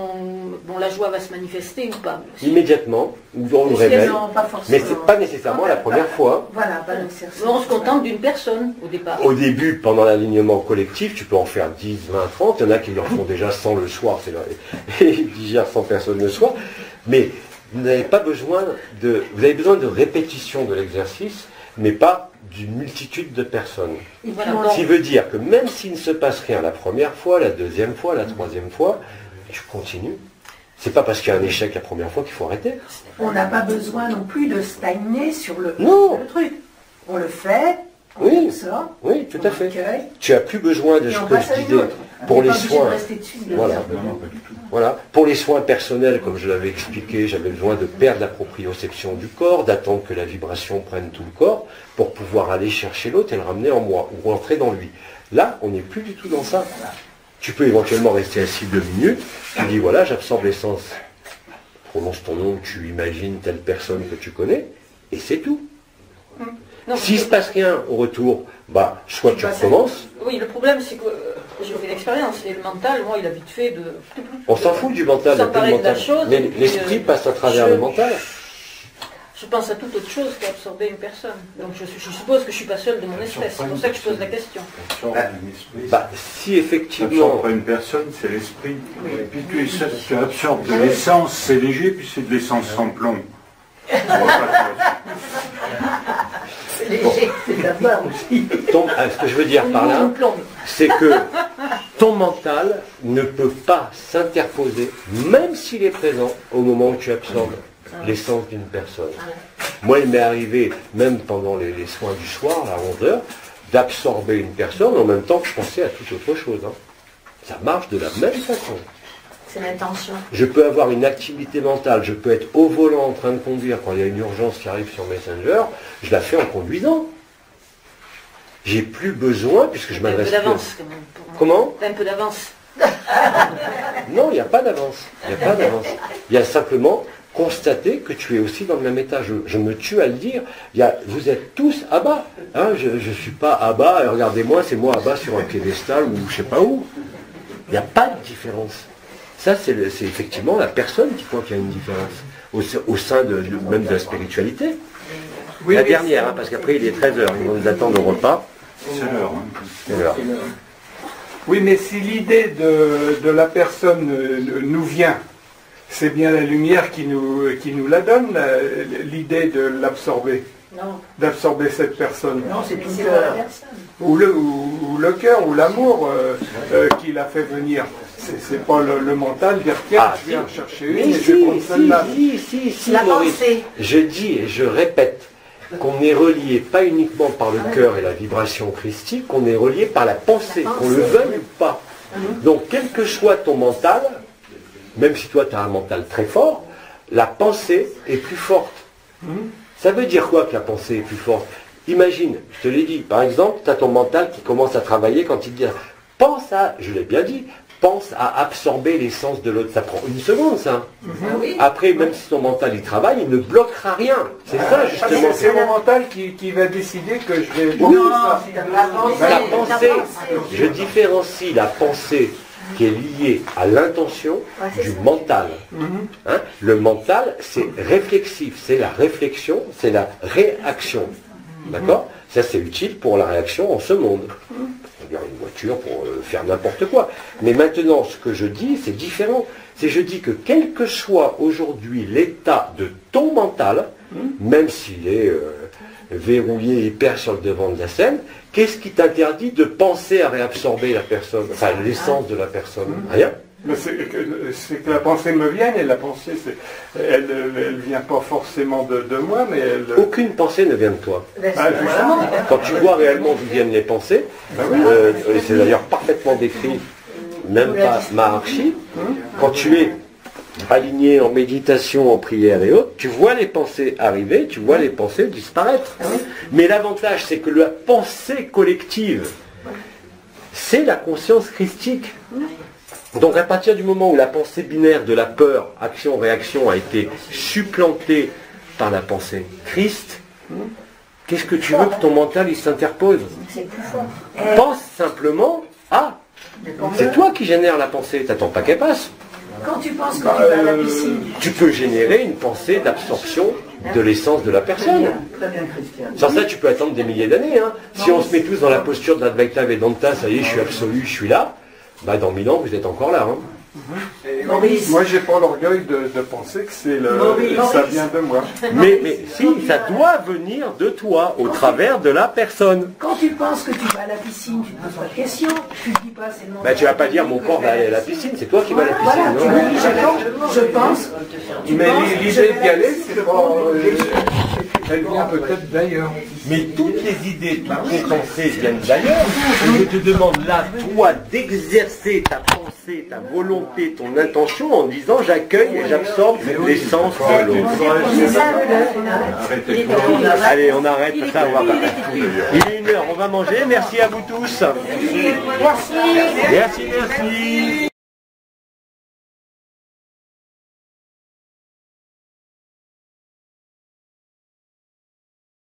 bon, la joie va se manifester ou pas. Immédiatement, on le réveille. Non, pas forcément. Mais c'est pas nécessairement la première fois. Voilà, pas l'insertion. On se contente d'une personne au départ. Au début, pendant l'alignement collectif, tu peux en faire 10, 20, 30. Il y en a qui leur font déjà 100 le soir. Et ils digèrent 100 personnes le soir. Mais vous n'avez pas besoin de... Vous avez besoin de répétition de l'exercice, mais pas d'une multitude de personnes. Et puis, Voilà, on- donc- Ce qui veut dire que même s'il ne se passe rien la première fois, la deuxième fois, la troisième fois, tu continues. C'est pas parce qu'il y a un échec la première fois qu'il faut arrêter. On n'a pas besoin non plus de stagner sur le truc. On le fait, on Oui. sort, Oui, tout on à fait. accueille, Tu as plus besoin de et ce on que passe je à une disais autre. pour On n'est les pas obligé de soins. rester dessus, bien Voilà. sûr. Non, pas du tout. Voilà. Pour les soins personnels, comme je l'avais expliqué, j'avais besoin de perdre la proprioception du corps, d'attendre que la vibration prenne tout le corps, pour pouvoir aller chercher l'autre et le ramener en moi, ou rentrer dans lui. Là, on n'est plus du tout dans ça. Tu peux éventuellement rester assis 2 minutes, tu dis voilà, j'absorbe l'essence. Prononce ton nom, tu imagines telle personne que tu connais, et c'est tout. Non, S'il ne se passe rien au retour, bah, soit tu recommences, oui, le problème c'est que j'ai fait l'expérience, et le mental, moi, il a vite fait de... on s'en fout du mental, il y a Sans plus de parler de la mental. chose, Mais et puis, l'esprit passe à travers le mental. Je pense à toute autre chose qu'absorber une personne. Donc je suppose que je ne suis pas seul de mon espèce. C'est pour ça que je pose la question. Absorbe un esprit. Bah, si Tu effectivement... n'absorbes pas une personne, c'est l'esprit. Et puis tu absorbes de l'essence, c'est léger, puis c'est de l'essence sans plomb. On va pas C'est léger, c'est d'abord aussi. Ce que je veux dire par là, Une plombe. c'est que ton mental ne peut pas s'interposer, même s'il est présent, au moment où tu absorbes l'essence d'une personne. Moi, il m'est arrivé, même pendant les soins du soir, à 11h, d'absorber une personne en même temps que je pensais à toute autre chose. Hein. Ça marche de la même façon. C'est l'intention. Je peux avoir une activité mentale, je peux être au volant en train de conduire quand il y a une urgence qui arrive sur Messenger, je la fais en conduisant. J'ai plus besoin, puisque je T'as un peu m'adresse d'avance quand même. pour moi. Comment? T'as un peu d'avance. Non, il n'y a pas d'avance. Il n'y a pas d'avance. Il y a simplement constater que tu es aussi dans le même état. Je me tue à le dire. Vous êtes tous à bas. Hein, je ne suis pas à bas, et regardez-moi, c'est moi à bas sur un piédestal ou je ne sais pas où. Il n'y a pas de différence. Ça, c'est effectivement la personne qui croit qu'il y a une différence au sein même de la spiritualité. Oui, la mais dernière, hein, parce qu'après il est 13h, ils vont nous attendre au repas. C'est l'heure. Hein. C'est l'heure. Oui, mais si l'idée de la personne nous vient, c'est bien la lumière qui nous la donne, l'idée de l'absorber. Non. D'absorber cette personne. Non, c'est tout C'est pas la personne. Ou le cœur, ou l'amour qui l'a fait venir. C'est pas le mental, dire tiens, je viens chercher une et je vais prendre celle-là. Si, La Maurice. pensée. Je dis et je répète qu'on est relié pas uniquement par le cœur et la vibration christique, qu'on est relié par la pensée, qu'on le veuille ou pas. Donc, quel que soit ton mental, même si toi tu as un mental très fort, la pensée est plus forte. Ça veut dire quoi que la pensée est plus forte? Imagine, je te l'ai dit, par exemple, tu as ton mental qui commence à travailler quand il te dit pense à, je l'ai bien dit, pense à absorber l'essence de l'autre. Ça prend une seconde, ça. Après, même si ton mental il travaille, il ne bloquera rien. C'est ça, justement. C'est mon mental qui va décider que je vais... La pensée, je différencie la pensée qui est liée à l'intention du mental. Hein? Le mental, c'est réflexif, c'est la réflexion, c'est la réaction. D'accord? Ça, c'est utile pour la réaction en ce monde. C'est-à-dire une voiture pour faire n'importe quoi. Mais maintenant, ce que je dis, c'est différent. C'est je dis que quel que soit aujourd'hui l'état de ton mental, même s'il est verrouillé hyper sur le devant de la scène, qu'est-ce qui t'interdit de penser à réabsorber la personne, enfin l'essence de la personne? Rien. Mais c'est que la pensée me vienne, et la pensée, elle vient pas forcément de moi, mais elle... Aucune pensée ne vient de toi. Justement. Quand tu vois réellement d'où viennent les pensées, et c'est d'ailleurs parfaitement décrit, même pas Maharshi, quand tu es aligné en méditation, en prière et autres, tu vois les pensées arriver, tu vois les pensées disparaître. Mais l'avantage, c'est que la pensée collective, c'est la conscience christique. Donc à partir du moment où la pensée binaire de la peur, action-réaction, a été supplantée par la pensée Christ, qu'est-ce que tu veux que ton mental il s'interpose? Pense simplement à... C'est toi qui génères la pensée, t'attends pas qu'elle passe. Quand tu penses que tu vas à la piscine, Tu peux générer une pensée d'absorption de l'essence de la personne. Très bien, Christian. Sans ça, tu peux attendre des milliers d'années. Hein. Si on se met tous dans la posture de l'Advaita Vedanta, ça y est, je suis absolu, je suis là, bah dans 1000 ans, vous êtes encore là. Hein. Maurice. Moi, j'ai pas l'orgueil de penser que ça vient de moi. Mais si, ça doit venir de toi, au travers de la personne. quand tu penses que tu vas à la piscine, tu ne poses pas de questions, tu ne dis pas c'est le moment. Bah, tu vas pas dire mon corps va aller à la piscine, c'est toi qui vas à la piscine. Voilà, tu non me dis je pense, Mais l'idée d'y aller, c'est pas... elle vient peut-être d'ailleurs. Mais toutes les idées, toutes les pensées viennent d'ailleurs. Je te demande là, toi, d'exercer ta pensée, ta volonté, ton intention en disant j'accueille et j'absorbe l'essence de l'autre. Allez, on arrête ça. Il est 1h, on va manger. Merci à vous tous. Merci.